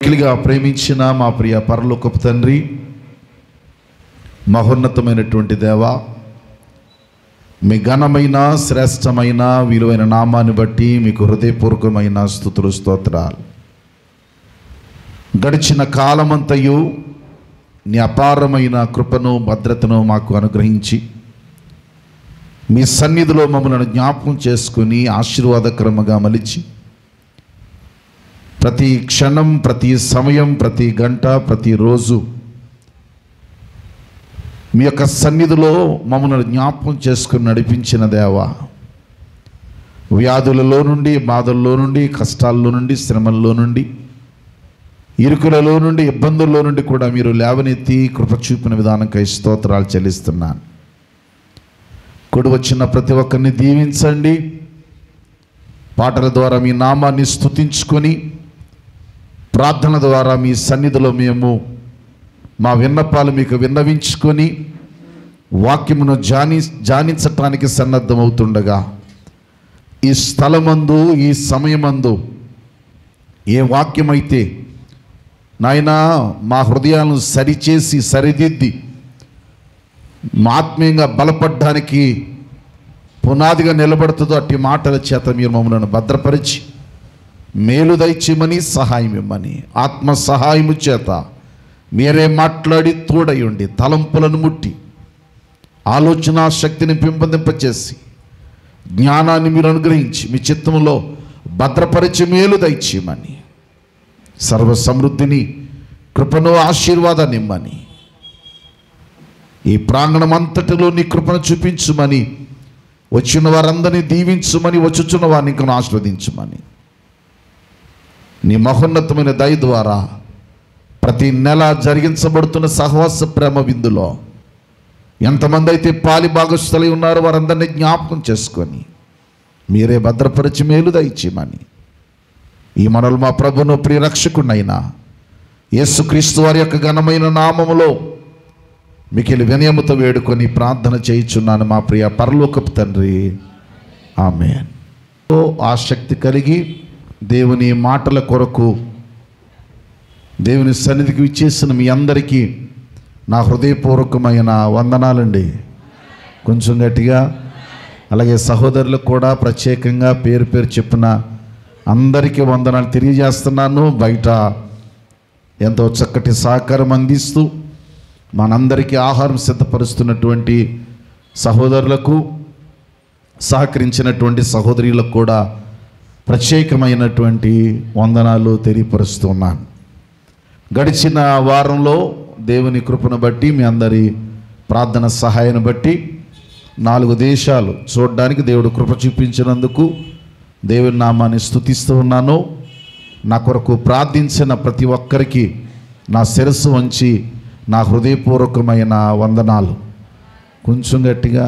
మిక్కిలిగా ప్రేమించిన మా ప్రియ పరలోకపు తండ్రి, మహోన్నతమైనటువంటి దేవా, మీ ఘనమైన శ్రేష్టమైన విలువైన నామాన్ని బట్టి మీకు హృదయపూర్వకమైన స్తుతులు స్తోత్రాలు. గడిచిన కాలమంతయు నీ అపారమైన కృపను భద్రతను మాకు అనుగ్రహించి మీ సన్నిధిలో మమ్మల్ని జ్ఞాపకం చేసుకుని ఆశీర్వాదకరముగా మలిచి ప్రతి క్షణం, ప్రతి సమయం, ప్రతి గంట, ప్రతిరోజు మీ యొక్క సన్నిధిలో మమ్మల్ని జ్ఞాపకం చేసుకుని నడిపించిన దేవా, వ్యాధులలో నుండి, బాధల్లో నుండి, కష్టాల్లో నుండి, శ్రమల్లో నుండి, ఇరుకులలో నుండి, ఇబ్బందుల్లో నుండి కూడా మీరు లేవనెత్తి కృప చూపిన విధానంకై స్తోత్రాలు చెల్లిస్తున్నాను. కూడి వచ్చిన ప్రతి ఒక్కరిని దీవించండి. పాటల ద్వారా మీ నామాన్ని స్తుతించుకొని, ప్రార్థన ద్వారా మీ సన్నిధిలో మేము మా విన్నపాలు మీకు విన్నవించుకొని వాక్యమును ధ్యానించటానికి సన్నద్ధమవుతుండగా, ఈ స్థలమందు, ఈ సమయమందు ఏ వాక్యమైతే నాయనా మా హృదయాలను సరిచేసి సరిదిద్ది ఆత్మీయంగా బలపడడానికి పునాదిగా నిలబడుతుందో అట్టి మాటల చేత మీరు మమ్మల్ని భద్రపరిచి మేలు దయచేయమని, సహాయం ఇమ్మని, ఆత్మ సహాయము చేత మీరే మాట్లాడి తోడయుండి తలంపులను ముట్టి ఆలోచన శక్తిని పెంపొందింపచేసి జ్ఞానాన్ని మీరు అనుగ్రహించి మీ చిత్తములో భద్రపరిచి మేలు దయచేయమని, సర్వ సమృద్ధిని, కృపను, ఆశీర్వాదాన్ని ఇమ్మని, ఈ ప్రాంగణం అంతటిలో నీ కృపను చూపించుమని, వచ్చిన వారందరినీ దీవించుమని, వచ్చుచున్న వారిని ఇంకా ఆశీర్వదించుమని, నీ మహోన్నతమైన దయ ద్వారా ప్రతి నెల జరిగించబడుతున్న సహవాస ప్రేమ విందులో ఎంతమంది అయితే పాలి భాగస్థులై ఉన్నారో వారందరినీ జ్ఞాపకం చేసుకొని మీరే భద్రపరిచి మేలు దయచేయమని, ఈ మనలు మా ప్రభును ప్రియరక్షకునైనా యేసుక్రీస్తు వారి యొక్క ఘనమైన నామములో మికిలి వినయముతో వేడుకొని ప్రార్థన చేయుచున్నాను మా ప్రియ పరలోకపు తండ్రి, ఆమేన్. ఆసక్తి కలిగి దేవుని మాటల కొరకు దేవుని సన్నిధికి విచ్చేసిన మీ అందరికీ నా హృదయపూర్వకమైన వందనాలండి. కొంచెం గట్టిగా. అలాగే సహోదరులకు కూడా ప్రత్యేకంగా పేరు పేరు చెప్పిన అందరికీ వందనాలు తెలియజేస్తున్నాను. బయట ఎంతో చక్కటి సహకారం అందిస్తూ మనందరికీ ఆహారం సిద్ధపరుస్తున్నటువంటి సహోదరులకు, సహకరించినటువంటి సహోదరులకు కూడా ప్రత్యేకమైనటువంటి వందనాలు తెలియపరుస్తున్నాను. గడిచిన వారంలో దేవుని కృపను బట్టి, మీ అందరి ప్రార్థన సహాయాన్ని బట్టి 4 దేశాలు చూడడానికి దేవుడు కృప చూపించినందుకు దేవుని నామాన్ని స్తుతిస్తూ ఉన్నాను. నా కొరకు ప్రార్థించిన ప్రతి ఒక్కరికి నా శిరస్సు వంచి నా హృదయపూర్వకమైన వందనాలు. కొంచెం గట్టిగా.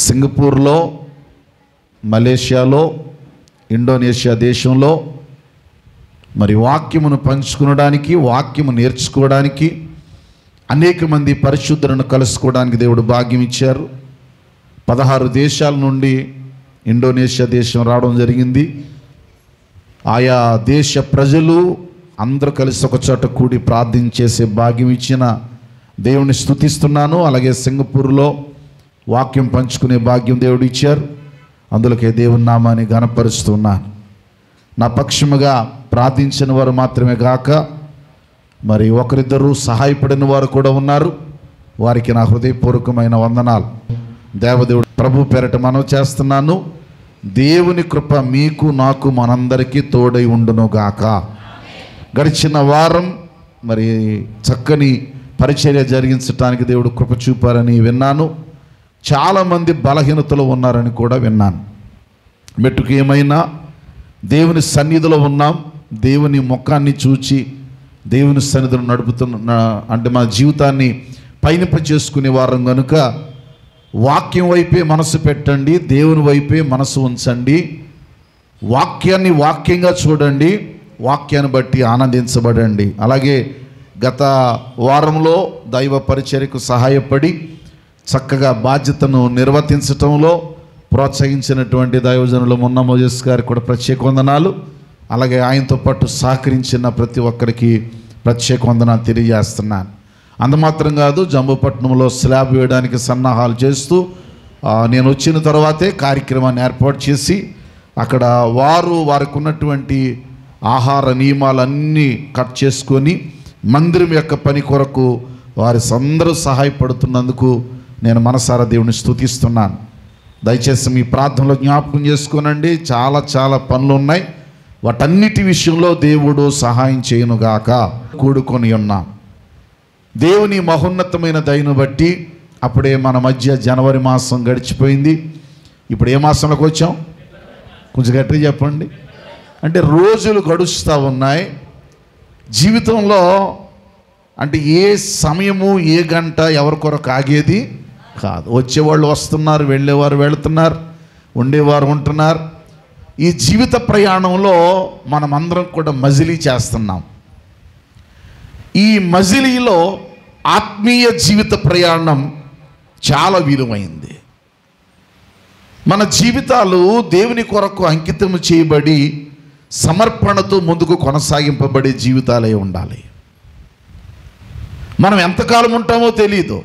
సింగపూర్లో, మలేషియాలో, ఇండోనేషియా దేశంలో మరి వాక్యమును పంచుకునడానికి, వాక్యము నేర్చుకోవడానికి, అనేక మంది పరిశుద్ధులను కలుసుకోవడానికి దేవుడు భాగ్యం ఇచ్చారు. 16 దేశాల నుండి ఇండోనేషియా దేశం రావడం జరిగింది. ఆయా దేశ ప్రజలు అందరూ కలిసి ఒక చోట కూడి ప్రార్థన చేసే భాగ్యం ఇచ్చిన దేవుని స్తుతిస్తున్నాను. అలాగే సింగపూర్లో వాక్యం పంచుకునే భాగ్యం దేవుడు ఇచ్చారు. అందులోకే దేవుని నామాన్ని ఘనపరుస్తున్నాను. నా పక్షముగా ప్రార్థించిన వారు మాత్రమే గాక మరి ఒకరిద్దరు సహాయపడిన వారు కూడా ఉన్నారు. వారికి నా హృదయపూర్వకమైన వందనాలు. దేవదేవుడు ప్రభు పేరట మనవి చేస్తున్నాను. దేవుని కృప మీకు, నాకు, మనందరికీ తోడై ఉండును గాక. గడిచిన వారం మరి చక్కని పరిచర్య జరిగించడానికి దేవుడు కృప చూపారని విన్నాను. చాలామంది బలహీనతలో ఉన్నారని కూడా విన్నాను. మెట్టుకు ఏమైనా దేవుని సన్నిధిలో ఉన్నాం, దేవుని ముఖాన్ని చూచి దేవుని సన్నిధిలో నడుపుతున్న అంటే మన జీవితాన్ని పయనింప చేసుకునే వారం కనుక వాక్యం వైపే మనసు పెట్టండి, దేవుని వైపే మనసు ఉంచండి, వాక్యాన్ని వాక్యంగా చూడండి, వాక్యాన్ని బట్టి ఆనందించబడండి. అలాగే గత వారంలో దైవ పరిచర్యకు సహాయపడి చక్కగా బాధ్యతను నిర్వర్తించటంలో ప్రోత్సహించినటువంటి దైవజనులు మొన్న మోజెస్ గారికి కూడా ప్రత్యేక వందనాలు. అలాగే ఆయనతో పాటు సహకరించిన ప్రతి ఒక్కరికి ప్రత్యేక వందనాలు తెలియజేస్తున్నాను. అందుమాత్రం కాదు, జంబుపట్నంలో స్లాబ్ వేయడానికి సన్నాహాలు చేస్తూ నేను వచ్చిన తర్వాతే కార్యక్రమాన్ని ఏర్పాటు చేసి అక్కడ వారికి ఉన్నటువంటి ఆహార నియమాలన్నీ కట్ చేసుకొని మందిరం యొక్క పని కొరకు అందరూ సహాయపడుతున్నందుకు నేను మనసారా దేవుని స్తుతిస్తున్నాను. దయచేసి మీ ప్రార్థనలో జ్ఞాపకం చేసుకోనండి. చాలా చాలా పనులు ఉన్నాయి. వాటన్నిటి విషయంలో దేవుడు సహాయం చేయనుగాక. కూడుకొని ఉన్నాం. దేవుని మహోన్నతమైన దయను బట్టి అప్పుడే మన మధ్య జనవరి మాసం గడిచిపోయింది. ఇప్పుడు ఏ మాసంలోకి వచ్చాం? కొంచెం గట్టిగా చెప్పండి. అంటే రోజులు గడుస్తూ ఉన్నాయి. జీవితంలో అంటే ఏ సమయము ఏ గంట ఎవరి కొరకు ఆగేది కాదు. వచ్చేవాళ్ళు వస్తున్నారు, వెళ్ళేవారు వెళుతున్నారు, ఉండేవారు ఉంటున్నారు. ఈ జీవిత ప్రయాణంలో మనమందరం కూడా మజిలీ చేస్తున్నాం. ఈ మజిలీలో ఆత్మీయ జీవిత ప్రయాణం చాలా విలువైంది. మన జీవితాలు దేవుని కొరకు అంకితం చేయబడి సమర్పణతో ముందుకు కొనసాగింపబడే జీవితాలే ఉండాలి. మనం ఎంతకాలం ఉంటామో తెలీదు.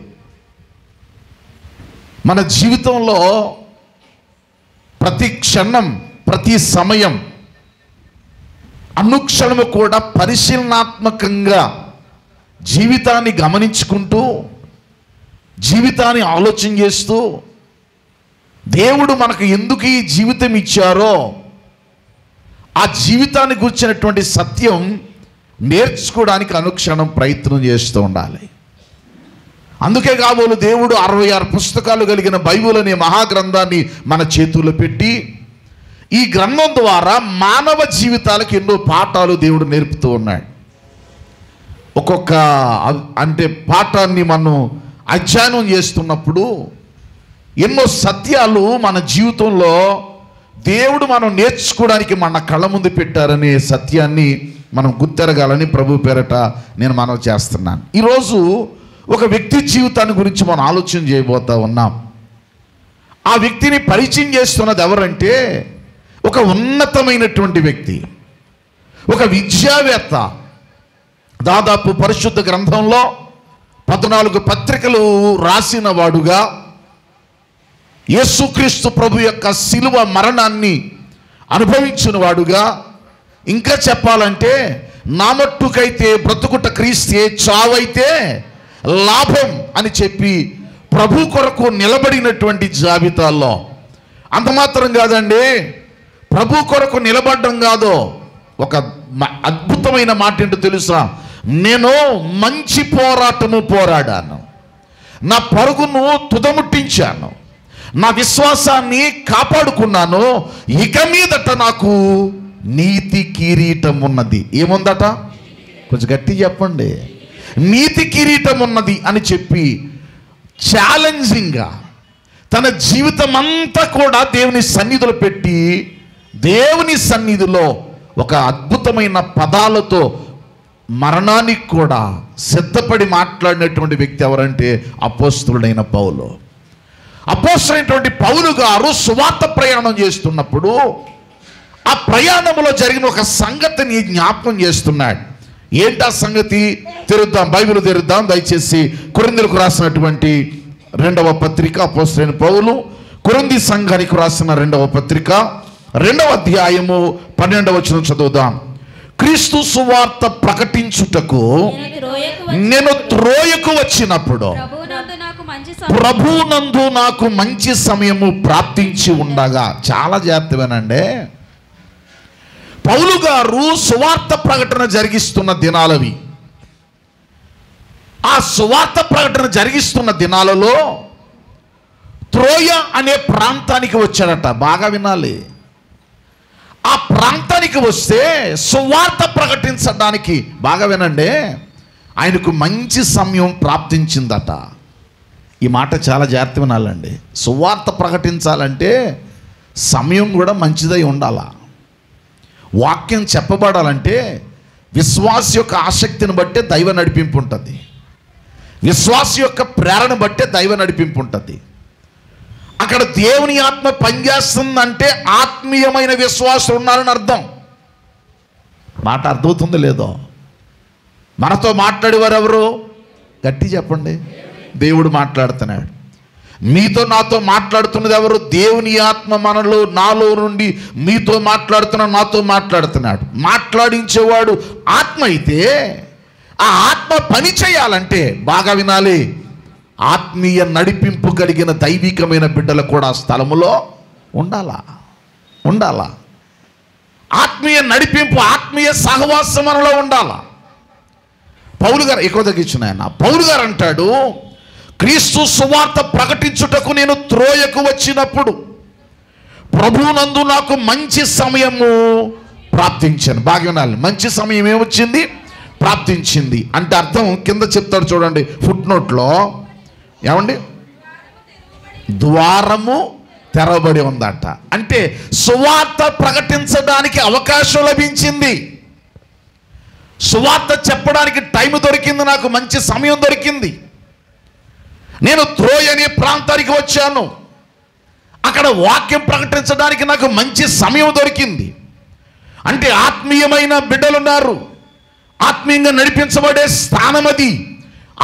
మన జీవితంలో ప్రతి క్షణం, ప్రతి సమయం, అనుక్షణము కూడా పరిశీలనాత్మకంగా జీవితాన్ని గమనించుకుంటూ, జీవితాన్ని ఆలోచన చేస్తూ, దేవుడు మనకు ఎందుకు ఈ జీవితం ఇచ్చారో ఆ జీవితాన్ని గురించినటువంటి సత్యం నేర్చుకోవడానికి అనుక్షణం ప్రయత్నం చేస్తూ ఉండాలి. అందుకే కాబోలు దేవుడు 66 పుస్తకాలు కలిగిన బైబిల్ అనే మహాగ్రంథాన్ని మన చేతుల్లో పెట్టి ఈ గ్రంథం ద్వారా మానవ జీవితాలకు ఎన్నో పాఠాలు దేవుడు నేర్పుతూ ఉన్నాడు. ఒక్కొక్క పాఠాన్ని మనం అధ్యయనం చేస్తున్నప్పుడు ఎన్నో సత్యాలు మన జీవితంలో దేవుడు మనం నేర్చుకోవడానికి మన కళ్ళ ముందు పెట్టారనే సత్యాన్ని మనం గుర్తెరగాలని ప్రభు పేరట నేను మనవి చేస్తున్నాను. ఈరోజు ఒక వ్యక్తి జీవితాన్ని గురించి మనం ఆలోచన చేయబోతా ఉన్నాం. ఆ వ్యక్తిని పరిచయం చేస్తున్నది ఎవరంటే ఒక ఉన్నతమైనటువంటి వ్యక్తి, ఒక విద్యావేత్త. దాదాపు పరిశుద్ధ గ్రంథంలో 14 పత్రికలు రాసిన వాడుగా, యేసుక్రీస్తు ప్రభు యొక్క శిలువ మరణాన్ని అనుభవించిన వాడుగా, ఇంకా చెప్పాలంటే నా మట్టుకైతే బ్రతుకుట క్రీస్తే, చావైతే లాభం అని చెప్పి ప్రభు కొరకు నిలబడినటువంటి జాబితాల్లో, అంత మాత్రం కాదండి, ప్రభు కొరకు నిలబడడం కాదు, ఒక అద్భుతమైన మాట ఏంటో తెలుసా? నేను మంచి పోరాటము పోరాడాను, నా పరుగును తుదముట్టించాను, నా విశ్వాసాన్ని కాపాడుకున్నాను, ఇక మీదట నాకు నీతి కిరీటం ఉన్నది. ఏముందట? కొంచెం గట్టి చెప్పండి. నీతి కిరీటం ఉన్నది అని చెప్పి ఛాలెంజింగ్గా తన జీవితం అంతా కూడా దేవుని సన్నిధిలో పెట్టి, దేవుని సన్నిధిలో ఒక అద్భుతమైన పదాలతో మరణానికి కూడా సిద్ధపడి మాట్లాడినటువంటి వ్యక్తి ఎవరంటే అపోస్తలుడైన పౌలు. అపోస్తలుడైనటువంటి పౌలు గారు సువార్త ప్రయాణం చేస్తున్నప్పుడు ఆ ప్రయాణంలో జరిగిన ఒక సంగతిని జ్ఞాపకం చేస్తున్నాడు. ఏంటా సంగతి? తెరుద్దాం, బైబిల్ తెరుద్దాం దయచేసి. కొరింథీయులకు రాసినటువంటి 2వ పత్రిక, అపోస్తలుడైన పౌలు కొరింథీ సంఘానికి రాసిన 2వ పత్రిక 2వ అధ్యాయము 12వ వచనం చదువుదాం. క్రీస్తు సువార్త ప్రకటించుటకు నేను త్రోయకు వచ్చినప్పుడు ప్రభునందు నాకు మంచి సమయము ప్రాప్తించి ఉండగా. చాలా జాగ్రత్తగానండి. పౌలు గారు సువార్త ప్రకటన జరిగిస్తున్న దినాలవి. ఆ సువార్త ప్రకటన జరిగిస్తున్న దినాలలో త్రోయ అనే ప్రాంతానికి వచ్చాడట. బాగా వినాలి. ఆ ప్రాంతానికి వస్తే సువార్త ప్రకటించడానికి, బాగా వినండి, ఆయనకు మంచి సమయం ప్రాప్తించిందట. ఈ మాట చాలా జాగ్రత్త వినాలండి. సువార్త ప్రకటించాలంటే సమయం కూడా మంచిదై ఉండాలా. వాక్యం చెప్పబడాలంటే విశ్వాస యొక్క ఆసక్తిని బట్టే దైవ నడిపింపు ఉంటుంది, విశ్వాస యొక్క ప్రేరణ బట్టే దైవ నడిపింపు ఉంటుంది. అక్కడ దేవుని ఆత్మ పనిచేస్తుందంటే ఆత్మీయమైన విశ్వాసం ఉన్నారని అర్థం. మాట అర్థమవుతుందో లేదో? మనతో మాట్లాడేవారు ఎవరు? గట్టి చెప్పండి. దేవుడు మాట్లాడుతున్నాడు. మీతో నాతో మాట్లాడుతున్నది ఎవరు? దేవుని ఆత్మ మనలో, నాలో నుండి మీతో మాట్లాడుతున్నాడు, నాతో మాట్లాడుతున్నాడు. మాట్లాడించేవాడు ఆత్మ అయితే ఆ ఆత్మ పని చేయాలంటే బాగా వినాలి, ఆత్మీయ నడిపింపు కలిగిన దైవికమైన బిడ్డలు కూడా ఆ స్థలములో ఉండాలా. ఆత్మీయ నడిపింపు, ఆత్మీయ సహవాసం మనలో ఉండాలా. పౌలు గారు ఎక్కువ తగ్గించిన ఆయన, పౌలు గారు అంటాడు, క్రీస్తు సువార్త ప్రకటించుటకు నేను త్రోయకు వచ్చినప్పుడు ప్రభువునందు నాకు మంచి సమయము ప్రాప్తించాను. బాగా వినాలి, మంచి సమయం ఏమొచ్చింది? ప్రాప్తించింది. అంటే అర్థం కింద చెప్తాడు చూడండి, ఫుట్ నోట్లో. ఏమండి? ద్వారము తెరవబడి ఉందట. అంటే సువార్త ప్రకటించడానికి అవకాశం లభించింది. సువార్త చెప్పడానికి టైం దొరికింది, నాకు మంచి సమయం దొరికింది. నేను త్రోయ్ అనే ప్రాంతానికి వచ్చాను. అక్కడ వాక్యం ప్రకటించడానికి నాకు మంచి సమయం దొరికింది. అంటే ఆత్మీయమైన బిడ్డలున్నారు, ఆత్మీయంగా నడిపించబడే స్థానం అది,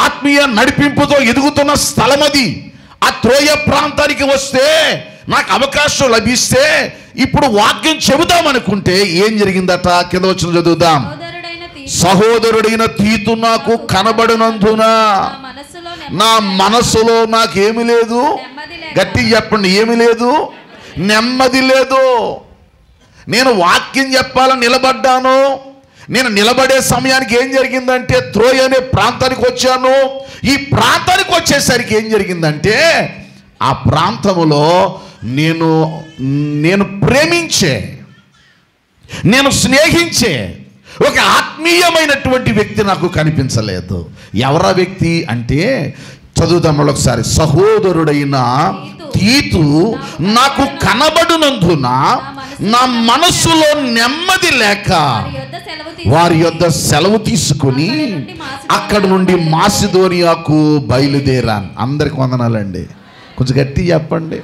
ఆత్మీయ నడిపింపుతో ఎదుగుతున్న స్థలం అది. ఆ త్రోయ ప్రాంతానికి వస్తే నాకు అవకాశం లభిస్తే ఇప్పుడు వాక్యం చెబుదామనుకుంటే ఏం జరిగిందట? కింద వచ్చిన చదువుదాం. సహోదరుడైన తీతు నాకు కనబడినందున నా మనసులో నాకేమి లేదు? గట్టి చెప్పండి, ఏమి లేదు? నెమ్మది లేదు. నేను వాక్యం చెప్పాలని నిలబడ్డాను. నేను నిలబడే సమయానికి ఏం జరిగిందంటే త్రోయ్ అనే ప్రాంతానికి వచ్చాను. ఈ ప్రాంతానికి వచ్చేసరికి ఏం జరిగిందంటే ఆ ప్రాంతములో నేను ప్రేమించే, నేను స్నేహించే ఒక ఆత్మీయమైనటువంటి వ్యక్తి నాకు కనిపించలేదు. ఎవరా వ్యక్తి అంటే చదువుదాం ఒకసారి. సహోదరుడైన తీతు నాకు కనబడినందున నా మనసులో నెమ్మది లేక వారి యొద్ద సెలవు తీసుకుని అక్కడ నుండి మాసిదోనియాకు బయలుదేరాను. అందరికి వందనాలండి. కొంచెం గట్టి చెప్పండి.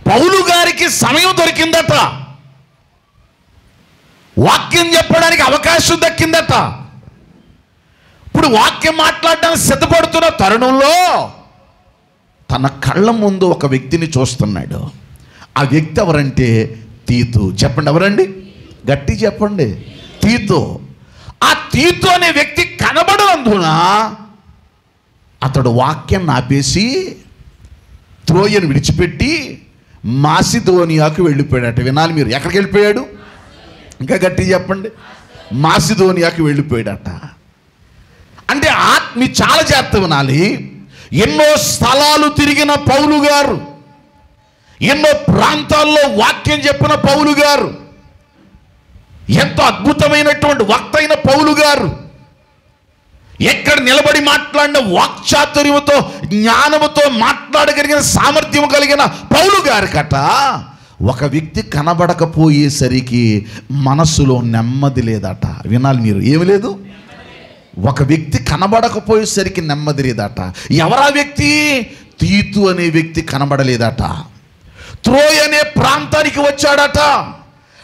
పౌలు గారికి సమయం దొరికిందట, వాక్యం చెప్పడానికి అవకాశం దక్కిందట. ఇప్పుడు వాక్యం మాట్లాడడానికి సిద్ధపడుతున్న తరుణంలో తన కళ్ళ ముందు ఒక వ్యక్తిని చూస్తున్నాడు. ఆ వ్యక్తి ఎవరంటే తీతు. చెప్పండి, ఎవరండి? గట్టి చెప్పండి. తీతు. ఆ తీతు అనే వ్యక్తి కనబడినందున అతడు వాక్యం ఆపేసి త్రోయను విడిచిపెట్టి మాసిదోనియాకు వెళ్ళిపోయాడట. వినాలి మీరు, ఎక్కడికి వెళ్ళిపోయాడు? ఇంకా గట్టి చెప్పండి. మాసిదోనియాకు వెళ్ళిపోయాడట. అంటే ఆత్మ చాలా జాగ్రత్త వినాలి. ఎన్నో స్థలాలు తిరిగిన పౌలు గారు, ఎన్నో ప్రాంతాల్లో వాక్యం చెప్పిన పౌలు గారు, ఎంతో అద్భుతమైనటువంటి వక్త అయిన పౌలు గారు, ఎక్కడ నిలబడి మాట్లాడిన వాక్చాతుర్యముతో జ్ఞానముతో మాట్లాడగలిగిన సామర్థ్యం కలిగిన పౌలు గారి కట ఒక వ్యక్తి కనబడకపోయేసరికి మనసులో నెమ్మది లేదట. వినాలి మీరు, ఏమి లేదు? ఒక వ్యక్తి కనబడకపోయేసరికి నెమ్మది లేదట. ఎవరా వ్యక్తి? తీతు అనే వ్యక్తి కనబడలేదట. త్రోయ్ అనే ప్రాంతానికి వచ్చాడట.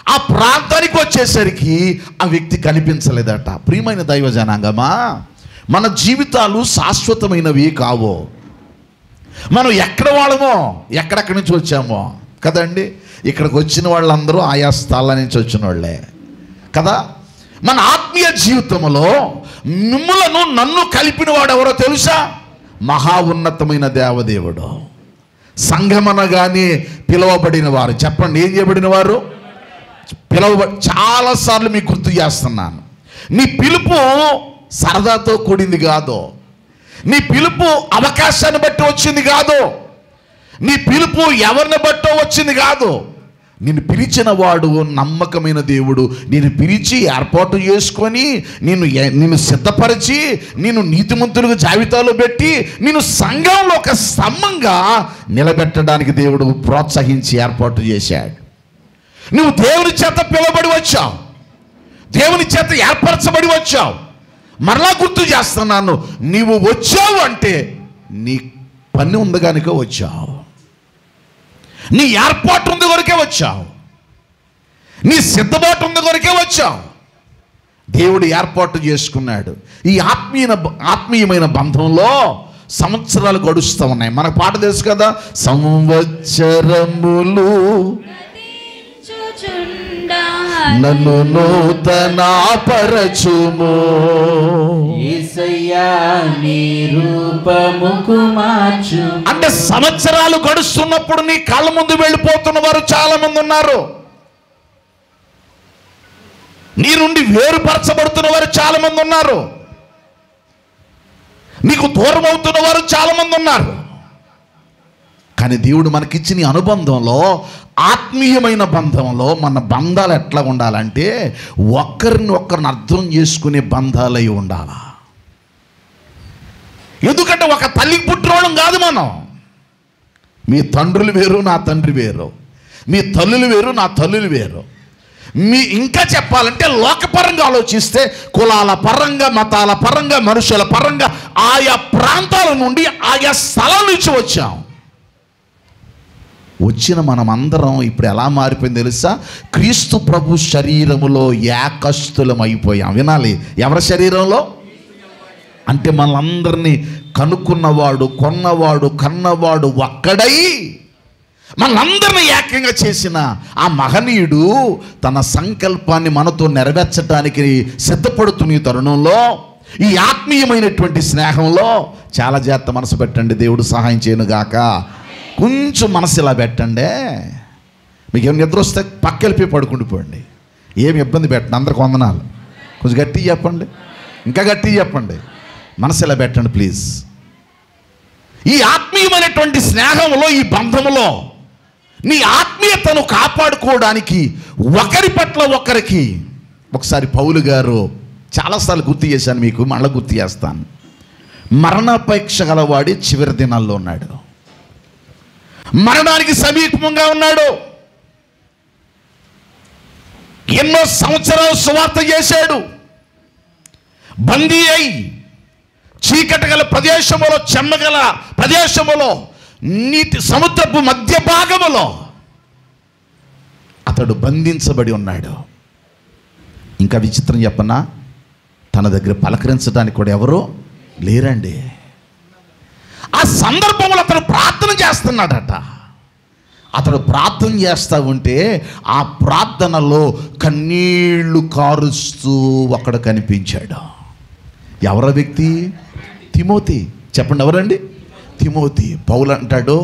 ఆ ప్రాంతానికి వచ్చేసరికి ఆ వ్యక్తి కనిపించలేదట. ప్రియమైన దైవ జనాంగమా, మన జీవితాలు శాశ్వతమైనవి కావు. మనం ఎక్కడ వాళ్ళమో, ఎక్కడెక్కడి నుంచి వచ్చామో కదండి. ఇక్కడికి వచ్చిన వాళ్ళందరూ ఆయా స్థలాల నుంచి వచ్చిన వాళ్ళే కదా. మన ఆత్మీయ జీవితంలో మిమ్ములను నన్ను కలిపిన వాడు ఎవరో తెలుసా? మహా ఉన్నతమైన దేవదేవుడు. సంఘమనగానే పిలువబడిన వారు. చెప్పండి, ఏం చేయబడిన వారు? చాలాసార్లు మీకు గుర్తు చేస్తున్నాను. నీ పిలుపు సరదాతో కూడింది కాదు. నీ పిలుపు అవకాశాన్ని బట్టి వచ్చింది కాదు. నీ పిలుపు ఎవరిని బట్టో వచ్చింది కాదు. నిన్ను వాడు నమ్మకమైన దేవుడు. నిన్ను పిలిచి ఏర్పాటు చేసుకొని నిన్ను సిద్ధపరిచి నిన్ను నీతిమంతులుగా జాబితాలో పెట్టి నిన్ను సంఘంలో ఒక స్తంభంగా నిలబెట్టడానికి దేవుడు ప్రోత్సహించి ఏర్పాటు చేశాడు. నువ్వు దేవుని చేత పిలువబడి వచ్చావు, దేవుని చేత ఏర్పరచబడి వచ్చావు. మరలా గుర్తు చేస్తున్నాను, నీవు వచ్చావు అంటే నీ పని ఉంది కనుక వచ్చావు, నీ ఏర్పాటు ఉంది కొరకే వచ్చావు, నీ సిద్ధపాటు ఉంది కొరకే వచ్చావు. దేవుడు ఏర్పాటు చేసుకున్నాడు. ఈ ఆత్మీయమైన బంధంలో సంవత్సరాలు గడుస్తూ ఉన్నాయి. మనకు పాట తెలుసు కదా, సంవత్సరములు నన్ను నూతన పరచుము, యేసయ్యా నీ రూపముకు మార్చుము. అంటే సంవత్సరాలు గడుస్తున్నప్పుడు నీ కళ్ళ ముందు వెళ్ళిపోతున్న వారు చాలా మంది ఉన్నారు. నీ నుండి వేరుపరచబడుతున్న వారు చాలా మంది ఉన్నారు. నీకు దూరం అవుతున్న వారు చాలా మంది ఉన్నారు. కానీ దేవుడు మనకిచ్చిన ఈ అనుబంధంలో, ఆత్మీయమైన బంధంలో మన బంధాలు ఎట్లా ఉండాలంటే ఒకరిని అర్థం చేసుకునే బంధాలై ఉండాలా. ఎందుకంటే ఒక తల్లికి పుట్టినోళ్ళం కాదు మనం. మీ తండ్రులు వేరు, నా తండ్రి వేరు. మీ తల్లులు వేరు, నా తల్లులు వేరు. ఇంకా చెప్పాలంటే లోకపరంగా ఆలోచిస్తే కులాల పరంగా, మతాల పరంగా, మనుషుల పరంగా ఆయా ప్రాంతాల నుండి, ఆయా స్థలాల నుంచి వచ్చాం. వచ్చిన మనమందరం ఇప్పుడు ఎలా మారిపోయింది తెలుసా? క్రీస్తు ప్రభు శరీరములో ఏకస్తులం అయిపోయాం. వినాలి, ఎవరి శరీరంలో అంటే మనందరినీ కనుక్కున్నవాడు, కొన్నవాడు, కన్నవాడు ఒక్కడై మనందరినీ ఏకంగా చేసిన ఆ మహనీయుడు తన సంకల్పాన్ని మనతో నెరవేర్చడానికి సిద్ధపడుతున్న ఈ తరుణంలో, ఈ ఆత్మీయమైనటువంటి స్నేహంలో చాలా జాగ్రత్త మనసు పెట్టండి. దేవుడు సహాయం చేయనుగాక. కొంచెం మనసు ఇలా పెట్టండి. మీకు ఏమైనా నిద్ర వస్తే పక్కెళ్ళిపోయి పడుకుండిపోండి. ఏమి ఇబ్బంది పెట్టండి. అందరికి వందనాలు. కొంచెం గట్టిగా చెప్పండి, ఇంకా గట్టిగా చెప్పండి. మనసు ఇలా పెట్టండి ప్లీజ్. ఈ ఆత్మీయమైనటువంటి స్నేహంలో, ఈ బంధంలో నీ ఆత్మీయతను కాపాడుకోవడానికి ఒకరి పట్ల ఒకరికి, ఒకసారి పౌలు గారు చాలాసార్లు గుర్తు చేశాను మీకు, మళ్ళీ గుర్తు చేస్తాను. మరణాపేక్ష గలవాడి చివరి దినాల్లో ఉన్నాడు. మరణానికి సమీపంగా ఉన్నాడు. ఎన్నో సంవత్సరాలు సువార్త చేశాడు. బందీ అయి చీకటి గల ప్రదేశములో, చెమ్మగల ప్రదేశములో, నీటి సముద్రపు మధ్య భాగములో అతడు బంధించబడి ఉన్నాడు. ఇంకా విచిత్రం చెప్పనా, తన దగ్గర పలకరించడానికి కూడా ఎవరు లేరండి. ఆ సందర్భంలో అతడు ప్రార్థన చేస్తున్నాడట. అతడు ప్రార్థన చేస్తూ ఉంటే ఆ ప్రార్థనలో కన్నీళ్లు కారుస్తూ ఒకడు కనిపించాడు. ఎవరో వ్యక్తి? తిమోతి. చెప్పండి, ఎవరండి? తిమోతి. పౌలు అంటాడు,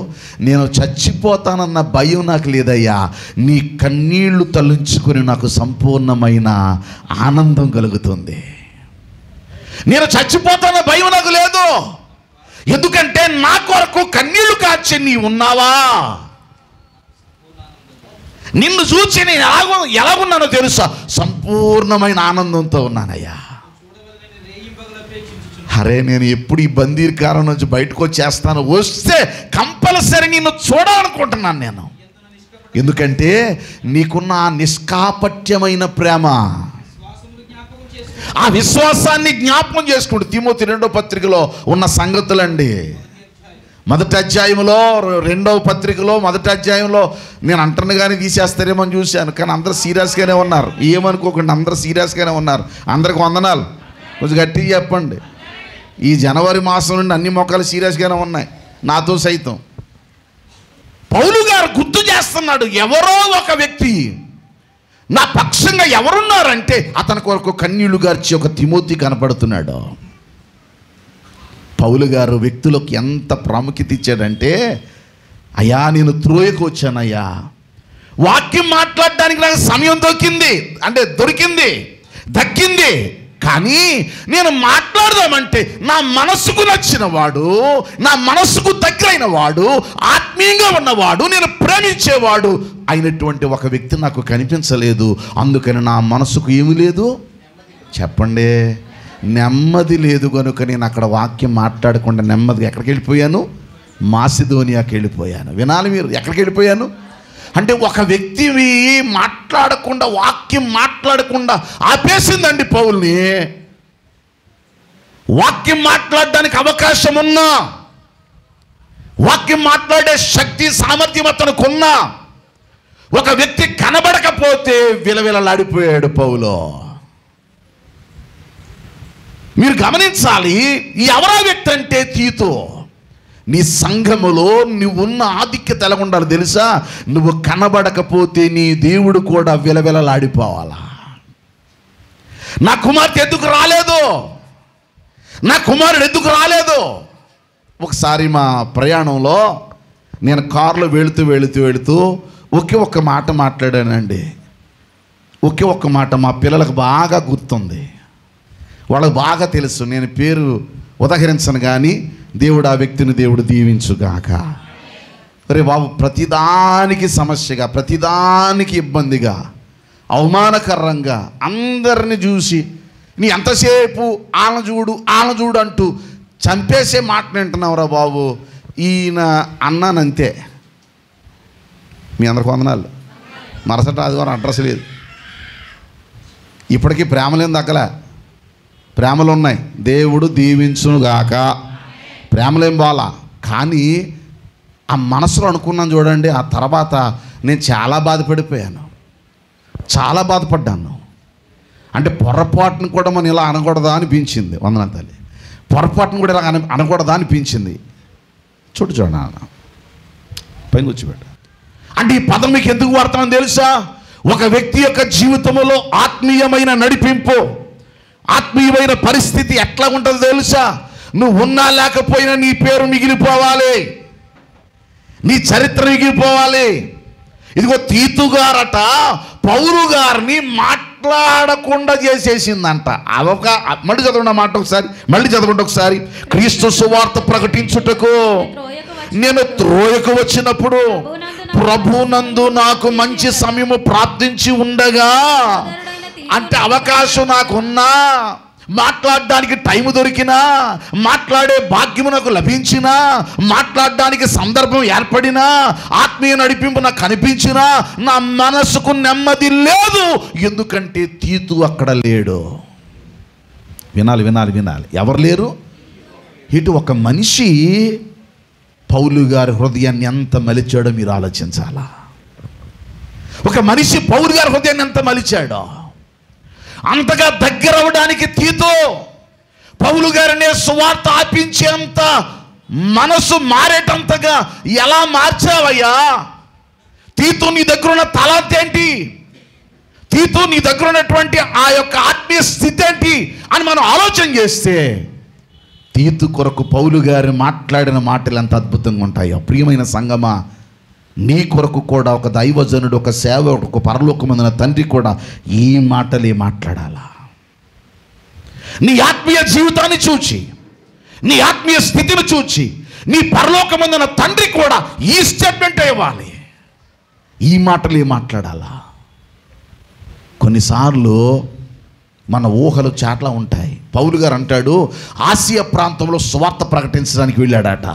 నేను చచ్చిపోతానన్న భయం నాకు లేదయ్యా, నీ కన్నీళ్లు తలంచుకొని నాకు సంపూర్ణమైన ఆనందం కలుగుతుంది. నేను చచ్చిపోతానన్న భయం నాకు లేదు, ఎందుకంటే నా కొరకు కన్నీళ్లు కార్చి నీ ఉన్నావా. నిన్ను చూసి నేను ఎలాగున్నానో తెలుసా? సంపూర్ణమైన ఆనందంతో ఉన్నానయ్యా. అరే, నేను ఎప్పుడు ఈ బందీకారం నుంచి బయటకు వచ్చేస్తాను, వస్తే కంపల్సరీ నిన్ను చూడాలనుకుంటున్నాను నేను. ఎందుకంటే నీకున్న ఆ నిష్కాపట్యమైన ప్రేమ, ఆ విశ్వాసాన్ని జ్ఞాపకం చేసుకుంటూ తిమోతి 2వ పత్రికలో ఉన్న సంగతులండి. 1వ అధ్యాయంలో, 2వ పత్రికలో 1వ అధ్యాయంలో నేను అంటను కానీ తీసేస్తారేమో అని చూశాను. కానీ అందరూ సీరియస్గానే ఉన్నారు. ఏమనుకోకండి, అందరూ సీరియస్గానే ఉన్నారు. అందరికి వందనాలు. కొంచెం గట్టిగా చెప్పండి. ఈ జనవరి మాసం నుండి అన్ని మొక్కలు సీరియస్గానే ఉన్నాయి, నాతో సైతం. పౌలు గారు గుర్తు చేస్తున్నాడు, ఎవరో ఒక వ్యక్తి నా పక్షంగా ఎవరున్నారంటే అతని కొరకు కన్నీళ్లు గార్చి ఒక తిమోతి కనపడుతున్నాడు. పౌలు గారు వ్యక్తులకు ఎంత ప్రాముఖ్యత ఇచ్చాడంటే, అయ్యా నేను త్రోయకు వచ్చానయ్యా, వాక్యం మాట్లాడడానికి నాకు సమయం దక్కింది, కానీ నేను మాట్లాడదామంటే నా మనసుకు నచ్చిన వాడు, నా మనసుకు దగ్గరైన వాడు, ఆత్మీయంగా ఉన్నవాడు, నేను ప్రేమించేవాడు అయినటువంటి ఒక వ్యక్తి నాకు కనిపించలేదు. అందుకని నా మనసుకు ఏమి లేదు చెప్పండి, నెమ్మది లేదు. కనుక నేను అక్కడ వాక్యం మాట్లాడకుండా నెమ్మదిగా ఎక్కడికి వెళ్ళిపోయాను? మాసిదోనియాకి వెళ్ళిపోయాను. వినాలి మీరు, ఎక్కడికి వెళ్ళిపోయాను అంటే ఒక వ్యక్తి మాట్లాడకుండా, వాక్యం మాట్లాడకుండా ఆపేసిందండి పౌల్ని. వాక్యం మాట్లాడడానికి అవకాశం ఉన్నా, వాక్యం మాట్లాడే శక్తి సామర్థ్యం అతనికి ఉన్నా, ఒక వ్యక్తి కనబడకపోతే విలవిలలాడిపోయాడు పౌలు. మీరు గమనించాలి, ఎవరా వ్యక్తి అంటే తీతు. నీ సంఘములో నువ్వున్న ఆధిక్యత ఎలా ఉండాలి తెలుసా? నువ్వు కనబడకపోతే నీ దేవుడు కూడా విలవిలలాడిపోవాలా. నా కుమార్తె ఎందుకు రాలేదు, నా కుమారుడు ఎందుకు రాలేదు. ఒకసారి మా ప్రయాణంలో నేను కారులో వెళుతూ ఒకే ఒక్క మాట మాట్లాడానండి. ఒకే ఒక్క మాట మా పిల్లలకు బాగా గుర్తుంది, వాళ్ళకు బాగా తెలుసు. నేను పేరు ఉదహరించను కానీ దేవుడు ఆ వ్యక్తిని దేవుడు దీవించుగాక. అరే బాబు, ప్రతిదానికి సమస్యగా, ప్రతిదానికి ఇబ్బందిగా, అవమానకరంగా అందరిని చూసి నీ ఎంతసేపు ఆళ్ళ చూడు అంటూ చంపేసే మాట వింటున్నావురా బాబు. ఈయన అన్నానంతే. మీ అందరికి వందనాలు. మరుసటి ఆదివారం అడ్రస్ లేదు. ఇప్పటికీ ప్రేమలేం దక్కలే, ప్రేమలు ఉన్నాయి. దేవుడు దీవించునుగాక. ప్రేమలేం బాలా, కానీ ఆ మనసులో అనుకున్నాను చూడండి. ఆ తర్వాత నేను చాలా బాధపడిపోయాను, చాలా బాధపడ్డాను. అంటే పొరపాటును కూడా మనం ఇలా అనకూడదా అనిపించింది. వందనాలు తల్లి. పొరపాటును కూడా ఇలా అనకూడదా అనిపించింది. చూడండి పైన కూర్చోబెట్ట. అంటే ఈ పదం మీకు ఎందుకు వాడతామని తెలుసా? ఒక వ్యక్తి యొక్క జీవితంలో ఆత్మీయమైన నడిపింపు, ఆత్మీయమైన పరిస్థితి ఎట్లా ఉంటుందో తెలుసా? నువ్వు ఉన్నా లేకపోయినా నీ పేరు మిగిలిపోవాలి, నీ చరిత్ర మిగిలిపోవాలి. ఇదిగో తీతు గారట పౌలు గారిని మాట్లాడకుండా చేసేసిందంట. మళ్ళీ చదవండి మాట ఒకసారి, మళ్ళీ చదవండి ఒకసారి. క్రీస్తు సువార్త ప్రకటించుటకు నేను త్రోయకు వచ్చినప్పుడు ప్రభునందు నాకు మంచి సమయము ప్రార్థించి ఉండగా, అంటే అవకాశం నాకున్నా, మాట్లాడడానికి టైం దొరికినా, మాట్లాడే భాగ్యము నాకు లభించినా, మాట్లాడడానికి సందర్భం ఏర్పడినా, ఆత్మీయ నడిపింపు నాకు కనిపించినా నా మనసుకు నెమ్మది లేదు. ఎందుకంటే తీతు అక్కడ లేడు. వినాలి. ఎవరు లేరు? ఇటు ఒక మనిషి పౌలు గారి హృదయాన్ని ఎంత మలిచాడో మీరు ఆలోచించాలా. ఒక మనిషి పౌలు గారి హృదయాన్ని ఎంత మలిచాడో, అంతగా దగ్గర అవ్వడానికి తీతు పౌలు గారిని సువార్త ఆపించేంత మనసు మారేటంతగా ఎలా మార్చావయ్యా? తీతు నీ దగ్గర ఉన్న తలాంత ఏంటి? తీతు నీ దగ్గర ఉన్నటువంటి ఆ యొక్క ఆత్మీయ స్థితి ఏంటి అని మనం ఆలోచన చేస్తే, తీతు కొరకు పౌలు గారు మాట్లాడిన మాటలు ఎంత అద్భుతంగా ఉంటాయో. ప్రియమైన సంగమా, నీ కొరకు కూడా ఒక దైవజనుడు, ఒక సేవకుడు, ఒక పరలోకమందున తండ్రి కూడా ఈ మాటలే మాట్లాడాలా. నీ ఆత్మీయ జీవితాన్ని చూచి, నీ ఆత్మీయ స్థితిని చూచి నీ పరలోకమందున తండ్రి కూడా ఈ స్టేట్మెంట్ ఇవ్వాలి, ఈ మాటలే మాట్లాడాలా. కొన్నిసార్లు మన ఊహలు చాట్లా ఉంటాయి. పౌలు గారు అంటాడు, ఆసియా ప్రాంతంలో సువార్త ప్రకటించడానికి వెళ్ళాడట.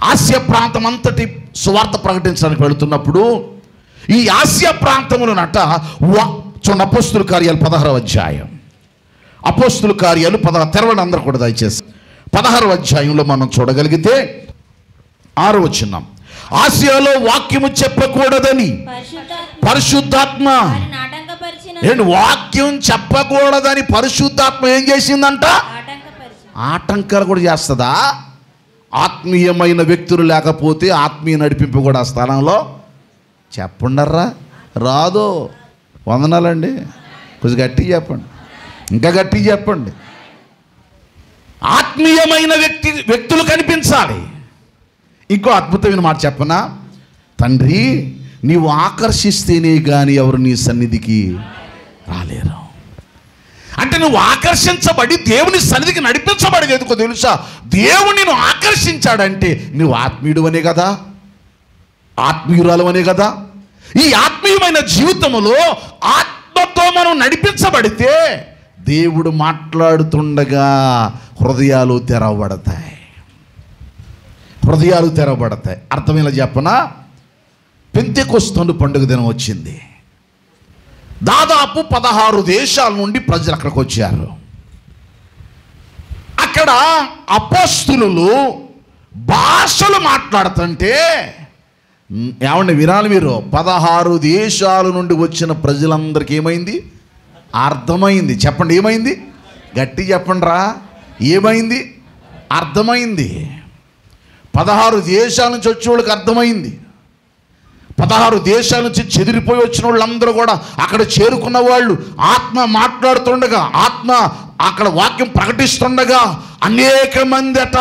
ఆసియా ప్రాంతం అంతటి సువార్త ప్రకటించడానికి వెళుతున్నప్పుడు ఈ ఆసియా ప్రాంతంలోనట చూడండి, అపోస్తుల కార్యాలు 16వ అధ్యాయం. అపోస్తుల కార్యాలు 16 తెరవని అందరూ కూడా దయచేసి 16వ అధ్యాయంలో మనం చూడగలిగితే 6వ వచనం. ఆసియాలో వాక్యము చెప్పకూడదని పరిశుద్ధాత్మ, వాక్యం చెప్పకూడదని పరిశుద్ధాత్మ ఏం చేసిందంట? ఆటంకాలు కూడా చేస్తుందా? ఆత్మీయమైన వ్యక్తులు లేకపోతే ఆత్మీయ నడిపింపు కూడా ఆ స్థానంలో చెప్పండర్రా రాదు. వందనాలండి. కొంచెం గట్టిగా చెప్పండి, ఇంకా గట్టిగా చెప్పండి. ఆత్మీయమైన వ్యక్తులు కనిపించాలి. ఇంకో అద్భుతమైన మాట చెప్పనా? తండ్రి, నీవు ఆకర్షిస్తేనే కానీ ఎవరు నీ సన్నిధికి రాలేరు. అంటే నువ్వు ఆకర్షించబడి దేవుని సన్నిధికి నడిపించబడేది ఎందుకో తెలుసా? దేవుడు నిన్ను ఆకర్షించాడంటే నువ్వు ఆత్మీయుడువనే కదా, ఆత్మీయురాలవనే కదా. ఈ ఆత్మీయమైన జీవితంలో ఆత్మతో మనం నడిపించబడితే దేవుడు మాట్లాడుతుండగా హృదయాలు తెరవబడతాయి, హృదయాలు తెరవబడతాయి. అర్థమేలా చెప్పనా? పెంతెకొస్తు పండుగ దినం వచ్చింది. దాదాపు 16 దేశాల నుండి ప్రజలు అక్కడికి వచ్చారు. అక్కడ అపోస్తులు భాషలు మాట్లాడుతుంటే, ఏమండి వినాలి మీరు, 16 దేశాల నుండి వచ్చిన ప్రజలందరికీ ఏమైంది? అర్థమైంది. చెప్పండి, ఏమైంది? గట్టి చెప్పండిరా, ఏమైంది? అర్థమైంది. 16 దేశాల నుంచి వచ్చే వాళ్ళకి అర్థమైంది. 16 దేశాల నుంచి చెదిరిపోయి వచ్చిన వాళ్ళందరూ కూడా అక్కడ చేరుకున్న వాళ్ళు ఆత్మ మాట్లాడుతుండగా, ఆత్మ అక్కడ వాక్యం ప్రకటిస్తుండగా అనేక మంది అట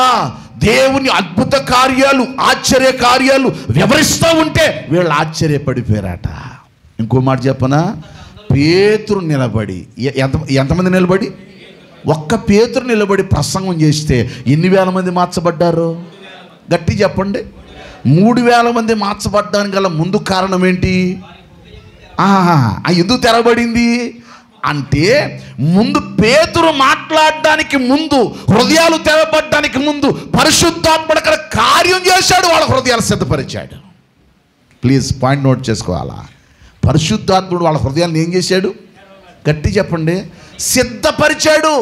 దేవుని అద్భుత కార్యాలు, ఆశ్చర్య కార్యాలు వివరిస్తూ ఉంటే వీళ్ళు ఆశ్చర్యపడిపోయారట. ఇంకో మాట చెప్పనా, పేతురు నిలబడి, ఎంతమంది నిలబడి? ఒక్క పేతురు నిలబడి ప్రసంగం చేస్తే ఎన్ని వేల మంది మార్చబడ్డారు? గట్టి చెప్పండి. 3000 మంది మార్చబడ్డానికి గల ముందు కారణం ఏంటి? ఎందుకు తెరబడింది అంటే, ముందు పేతురు మాట్లాడడానికి ముందు, హృదయాలు తెరబడ్డానికి ముందు పరిశుద్ధాత్ముడు అక్కడ కార్యం చేశాడు, వాళ్ళ హృదయాలు సిద్ధపరిచాడు. ప్లీజ్ పాయింట్ నోట్ చేసుకోవాలా. పరిశుద్ధాత్ముడు వాళ్ళ హృదయాలను ఏం చేశాడు? గట్టి చెప్పండి, సిద్ధపరిచాడు.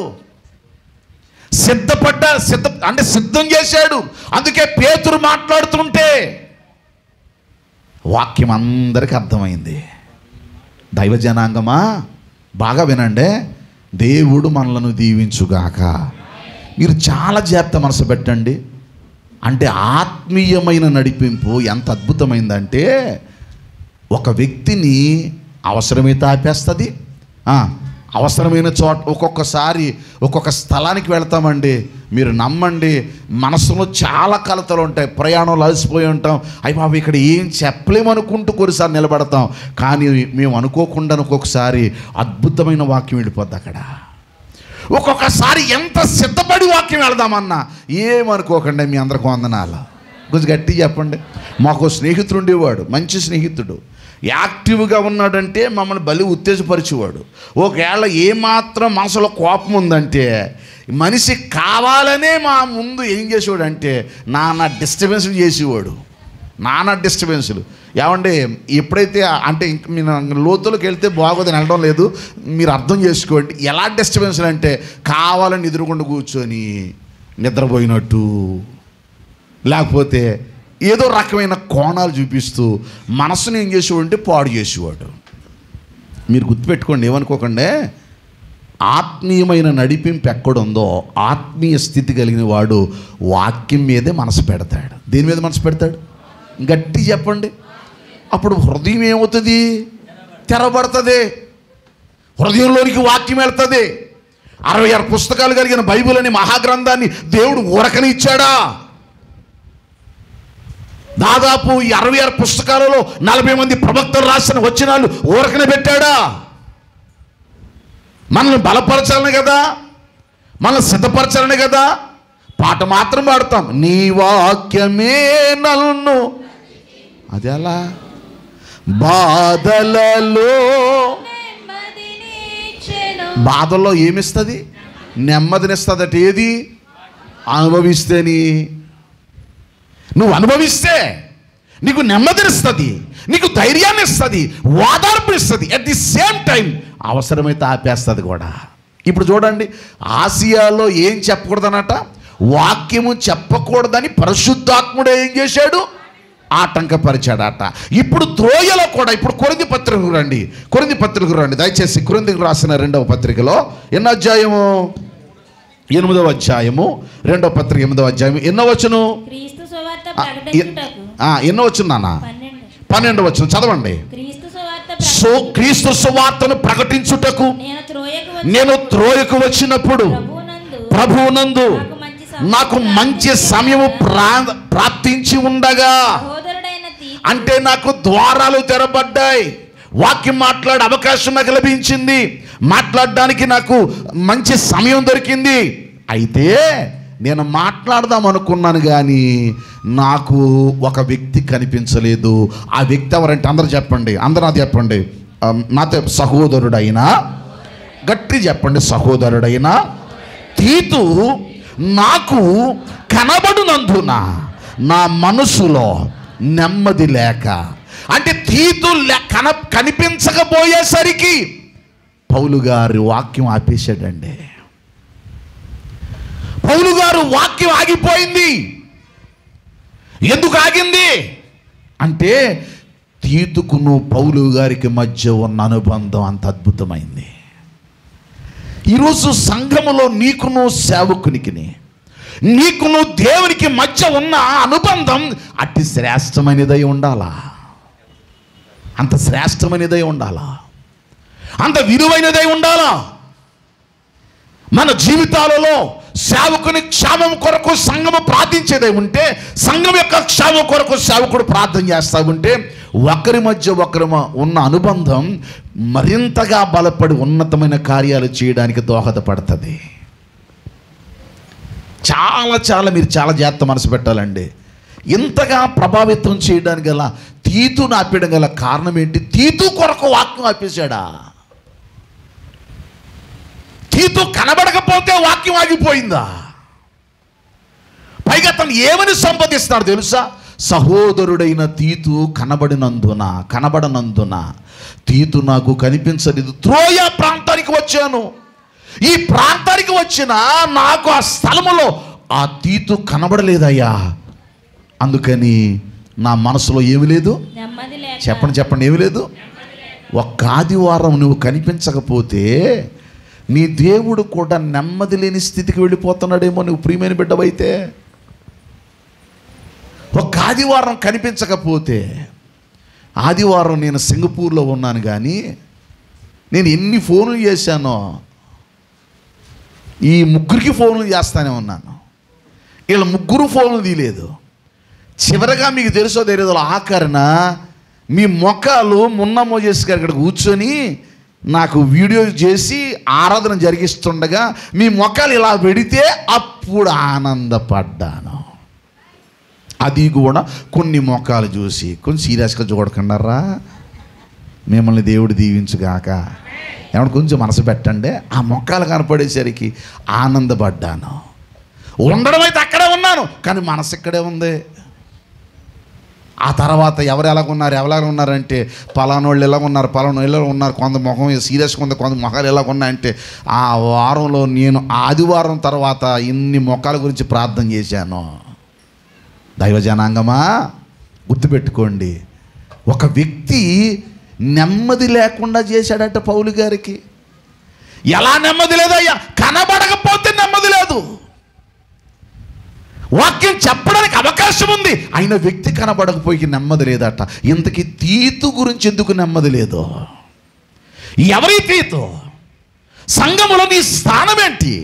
సిద్ధం చేశాడు. అందుకే పేతురు మాట్లాడుతుంటే వాక్యం అందరికీ అర్థమైంది. దైవ జనాంగమా బాగా వినండి, దేవుడు మనలను దీవించుగాక. మీరు చాలా జాగ్రత్త మనసు పెట్టండి. అంటే ఆత్మీయమైన నడిపింపు ఎంత అద్భుతమైందంటే, ఒక వ్యక్తిని అవసరమైతే ఆపేస్తుంది. అవసరమైన చోట ఒక్కొక్కసారి ఒక్కొక్క స్థలానికి వెళ్తామండి, మీరు నమ్మండి, మనసులో చాలా కలతలు ఉంటాయి, ప్రయాణంలో అలసిపోయి ఉంటాం, అయ్యి బాబు ఇక్కడ ఏం చెప్పలేమనుకుంటూ కొన్నిసార్లు నిలబడతాం. కానీ మేము అనుకోకుండా ఒక్కొక్కసారి అద్భుతమైన వాక్యం వెళ్ళిపోద్ది అక్కడ. ఒక్కొక్కసారి ఎంత సిద్ధపడి వాక్యం వెళదామన్నా ఏమనుకోకండి. మీ అందరికి వందనాలు. కొంచెం గట్టి చెప్పండి. మాకు స్నేహితుడు ఉండేవాడు, మంచి స్నేహితుడు, యాక్టివ్గా ఉన్నాడంటే మమ్మల్ని బలి ఉత్తేజపరిచేవాడు. ఒకవేళ ఏమాత్రం మనసులో కోపం ఉందంటే మనిషి కావాలనే మా ముందు ఏం చేసేవాడు అంటే నానా డిస్టర్బెన్స్లు చేసేవాడు. నానా డిస్టర్బెన్స్లు. ఏమంటే ఎప్పుడైతే అంటే ఇంక మీరు లోతులోకి వెళ్తే బాగోదని అనడం లేదు, మీరు అర్థం చేసుకోండి. ఎలా డిస్టర్బెన్స్లు అంటే, కావాలని ఎదురుకుండా కూర్చొని నిద్రపోయినట్టు, లేకపోతే ఏదో రకమైన కోణాలు చూపిస్తూ మనసును ఏం చేసేవాడు అంటే పాడు చేసేవాడు. మీరు గుర్తుపెట్టుకోండి, ఏమనుకోకండి, ఆత్మీయమైన నడిపింపు ఎక్కడుందో, ఆత్మీయ స్థితి కలిగిన వాడు వాక్యం మీదే మనసు పెడతాడు. దేని మీద మనసు పెడతాడు? గట్టి చెప్పండి. అప్పుడు హృదయం ఏమవుతుంది? తెరబడుతుంది. హృదయంలోనికి వాక్యం వెళ్తుంది. 66 పుస్తకాలు కలిగిన బైబిల్ అనే మహాగ్రంథాన్ని దేవుడు ఊరకని ఇచ్చాడా? దాదాపు 66 పుస్తకాలలో 40 మంది ప్రవక్తలు రాసిన వచనాలు ఊరకనే పెట్టాడా? మనల్ని బలపరచాలని కదా, మనల్ని సిద్ధపరచాలని కదా. పాట మాత్రం పాడతాం, నీ వాక్యమే నన్ను. అది ఎలా? బాధల్లో ఏమిస్తుంది? నెమ్మదినిస్తుందట. ఏది? అనుభవిస్తేని. నువ్వు అనుభవిస్తే నీకు నెమ్మదినిస్తుంది, నీకు ధైర్యాన్ని ఇస్తుంది, ఓదార్పు ఇస్తుంది. అట్ ది సేమ్ టైం అవసరమైతే ఆపేస్తుంది కూడా. ఇప్పుడు చూడండి, ఆసియాలో ఏం చెప్పకూడదనట? వాక్యము చెప్పకూడదని పరిశుద్ధాత్ముడు ఏం చేశాడు? ఆటంకపరిచాడట. ఇప్పుడు త్రోయలో కూడా, ఇప్పుడు కొరింథీ పత్రికకు రండి దయచేసి. కొరింథీకి రాసిన 2వ పత్రికలో ఎన్నో అధ్యాయము? 8వ అధ్యాయము, 2వ పత్రిక 8వ అధ్యాయం. ఎన్నో వచ్చును? ఎన్నో వచ్చును నాన్న? 12వ వచ్చును. చదవండి. క్రీస్తు సువార్తను ప్రకటించుటకు నేను త్రోయకు వచ్చినప్పుడు ప్రభువునందు నాకు మంచి సమయము ప్రాప్తించి ఉండగా, అంటే నాకు ద్వారాలు తెరబడ్డాయి, వాక్యం మాట్లాడే అవకాశం నాకు లభించింది, మాట్లాడడానికి నాకు మంచి సమయం దొరికింది. అయితే నేను మాట్లాడదాం అనుకున్నాను, కానీ నాకు ఒక వ్యక్తి కనిపించలేదు. ఆ వ్యక్తి ఎవరంటే అందరూ చెప్పండి, అందరూ అది చెప్పండి. నాతో సహోదరుడైనా, గట్టి చెప్పండి, సహోదరుడైనా తీతు నాకు కనబడునందున నా మనసులో నెమ్మది లేక. అంటే తీతు కనిపించకపోయేసరికి పౌలు గారి వాక్యం ఆపేశాడండి. పౌలు గారు వాక్యం ఆగిపోయింది. ఎందుకు ఆగింది అంటే, తీతుకును పౌలు గారికి మధ్య ఉన్న అనుబంధం అంత అద్భుతమైంది. ఈరోజు సంఘములో నీకును సేవకునికిని, నీకును దేవునికి మధ్య ఉన్న అనుబంధం అతి శ్రేష్టమైనదై ఉండాలా, అంత శ్రేష్టమైనదై ఉండాలా, అంత విలువైనదై ఉండాలా. మన జీవితాలలో సేవకుని క్షేమం కొరకు సంఘము ప్రార్థించేదై ఉంటే, సంఘం యొక్క క్షేమం కొరకు సేవకుడు ప్రార్థన చేస్తూ ఉంటే, ఒకరి మధ్య ఒకరి ఉన్న అనుబంధం మరింతగా బలపడి ఉన్నతమైన కార్యాలు చేయడానికి దోహదపడుతుంది. చాలా మీరు చాలా జాగ్రత్త మనసు పెట్టాలండి. ఇంతగా ప్రభావితం చేయడానికి గల తీతును ఆపేయడం గల కారణం ఏంటి? తీతు కొరకు వాక్యం ఆపేశాడా? తీతు కనబడకపోతే వాక్యం ఆగిపోయిందా? పైగా తను ఏమని సంపాదిస్తాడు తెలుసా? సహోదరుడైన తీతు కనబడనందున తీతు నాకు కనిపించలేదు, త్రోయ ప్రాంతానికి వచ్చాను. ఈ ప్రాంతానికి వచ్చిన నాకు ఆ స్థలములో ఆ తీతు కనబడలేదయ్యా, అందుకని నా మనసులో ఏమి లేదు. చెప్పండి ఏమి లేదు. ఒక్క ఆదివారం నువ్వు కనిపించకపోతే నీ దేవుడు కూడా నెమ్మది లేని స్థితికి వెళ్ళిపోతున్నాడేమో నువ్వు ప్రియమైన బిడ్డవైతే. ఒక్క ఆదివారం కనిపించకపోతే, ఆదివారం నేను సింగపూర్లో ఉన్నాను కానీ నేను ఎన్ని ఫోన్లు చేశానో, ఈ ముగ్గురికి ఫోన్లు చేస్తానే ఉన్నాను, వీళ్ళ ముగ్గురు ఫోన్లు తీయలేదు. చివరగా మీకు తెలుసో తెలియదు, ఆఖరణ మీ మొక్కలు మున్నమ్మో చేసి ఇక్కడ కూర్చొని నాకు వీడియో చేసి ఆరాధన జరిగిస్తుండగా మీ మొక్కలు ఇలా పెడితే అప్పుడు ఆనందపడ్డాను. అది కూడా కొన్ని మొక్కలు చూసి కొంచెం సీరియస్గా చూడకుండారా, మిమ్మల్ని దేవుడు దీవించుగాక, ఏమన్నా కొంచెం మనసు పెట్టండి. ఆ మొక్కలు కనపడేసరికి ఆనందపడ్డాను. ఉండడం అయితే అక్కడే ఉన్నాను కానీ మనసు ఇక్కడే ఉంది. ఆ తర్వాత ఎవరు ఎలాగున్నారంటే పలానోళ్ళు ఎలాగున్నారు, పలానోళ్ళు ఉన్నారు, కొంత ముఖం సీరియస్గా ఉంది, కొంత మొఖాలు ఎలాగున్నాయంటే ఆ వారంలో నేను ఆదివారం తర్వాత ఇన్ని మొక్కల గురించి ప్రార్థన చేశాను. దైవ జనాంగమా గుర్తుపెట్టుకోండి, ఒక వ్యక్తి నెమ్మది లేకుండా చేశాడట పౌలు గారికి. ఎలా నెమ్మది లేదయ్యా? కనబడకపోతే నెమ్మది లేదు. వాక్యం చెప్పడానికి అవకాశం ఉంది, అయిన వ్యక్తి కనబడకపోయి నెమ్మది లేదట. ఇంతకీ తీతు గురించి ఎందుకు నెమ్మది లేదు? ఎవరి తీతు? సంఘములో నీ స్థానం ఏంటి?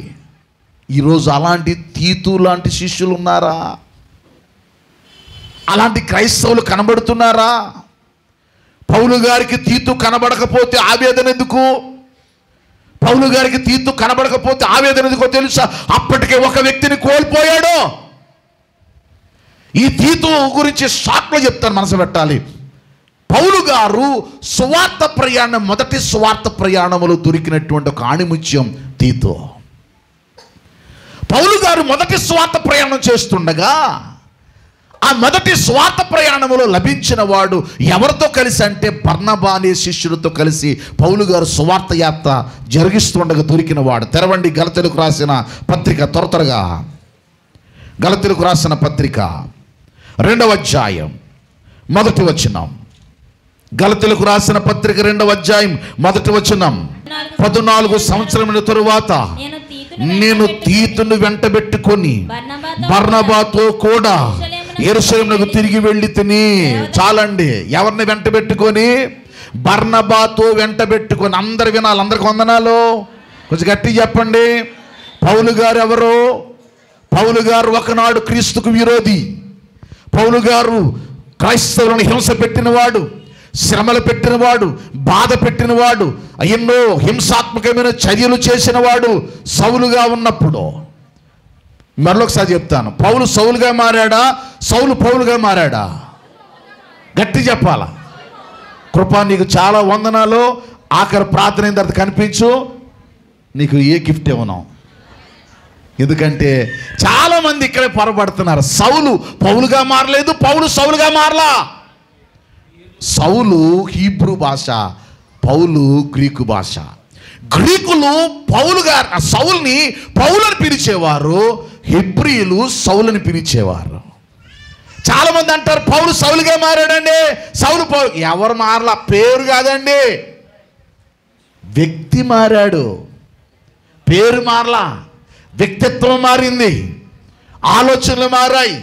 ఈరోజు అలాంటి తీతు లాంటి శిష్యులు ఉన్నారా? అలాంటి క్రైస్తవులు కనబడుతున్నారా? పౌలు గారికి తీతు కనబడకపోతే ఆవేదన ఎందుకు? పౌలు గారికి తీతు కనబడకపోతే ఆవేదన ఎందుకో తెలుసా? అప్పటికే ఒక వ్యక్తిని కోల్పోయాడు. ఈ తీతు గురించి షార్ట్లో చెప్తాను, మనసు పెట్టాలి. పౌలు గారు సువార్త ప్రయాణం, మొదటి సువార్త ప్రయాణములో దొరికినటువంటి ఒక ఆణిముత్యం తీతు. పౌలు గారు మొదటి సువార్త ప్రయాణం చేస్తుండగా ఆ మొదటి స్వార్థ ప్రయాణంలో లభించిన వాడు ఎవరితో కలిసి అంటే బర్నబా అనే శిష్యులతో కలిసి పౌలు గారు సువార్త యాత్ర జరిగిస్తుండగా దొరికిన వాడు. తెరవండి గలతీయులకు రాసిన పత్రిక, త్వరగా గలతీయులకు రాసిన పత్రిక 2వ అధ్యాయం 1వ వచనం. గలతీయులకు రాసిన పత్రిక 2వ అధ్యాయం 1వ వచనం. 14 సంవత్సరముల తరువాత నేను తీతును వెంటబెట్టుకొని బర్నబాతో కూడా యెరూషలేమునకు తిరిగి వెళ్ళి తిని. చాలండి. ఎవరిని వెంటబెట్టుకొని? బర్నబాతో వెంటబెట్టుకొని. అందరు వినాలి, అందరికి వందనాలు. కొంచెం గట్టి చెప్పండి. పౌలు గారు ఎవరు? పౌలు గారు ఒకనాడు క్రీస్తుకు విరోధి. పౌలు గారు క్రైస్తవులను హింస పెట్టినవాడు, శ్రమలు పెట్టినవాడు, బాధ పెట్టినవాడు, ఎన్నో హింసాత్మకమైన చర్యలు చేసినవాడు సౌలుగా ఉన్నప్పుడు. మరొకసారి చెప్తాను, పౌలు సౌలుగా మారాడా? సౌలు పౌలుగా మారాడా? గట్టి చెప్పాలా? కృప నీకు చాలా వందనాలు. ఆఖరి ప్రార్థన అయిన తర్వాత కనిపించు, నీకు ఏ గిఫ్ట్ ఇవ్వను. ఎందుకంటే చాలామంది ఇక్కడే పొరపడుతున్నారు. సౌలు పౌలుగా మారలేదు, పౌలు సౌలుగా మారలా. సౌలు హీబ్రూ భాష, పౌలు గ్రీకు భాష. గ్రీకులు సౌలుని పౌలని పిలిచేవారు, హెబ్రీయులు సౌలుని పిలిచేవారు. చాలామంది అంటారు పౌలు సౌలుగా మారాడండి. పౌలు ఎవరు మారలా, పేరు కాదండి, వ్యక్తి మారాడు. పేరు మారలా, వ్యక్తిత్వం మారింది, ఆలోచనలు మారాయి.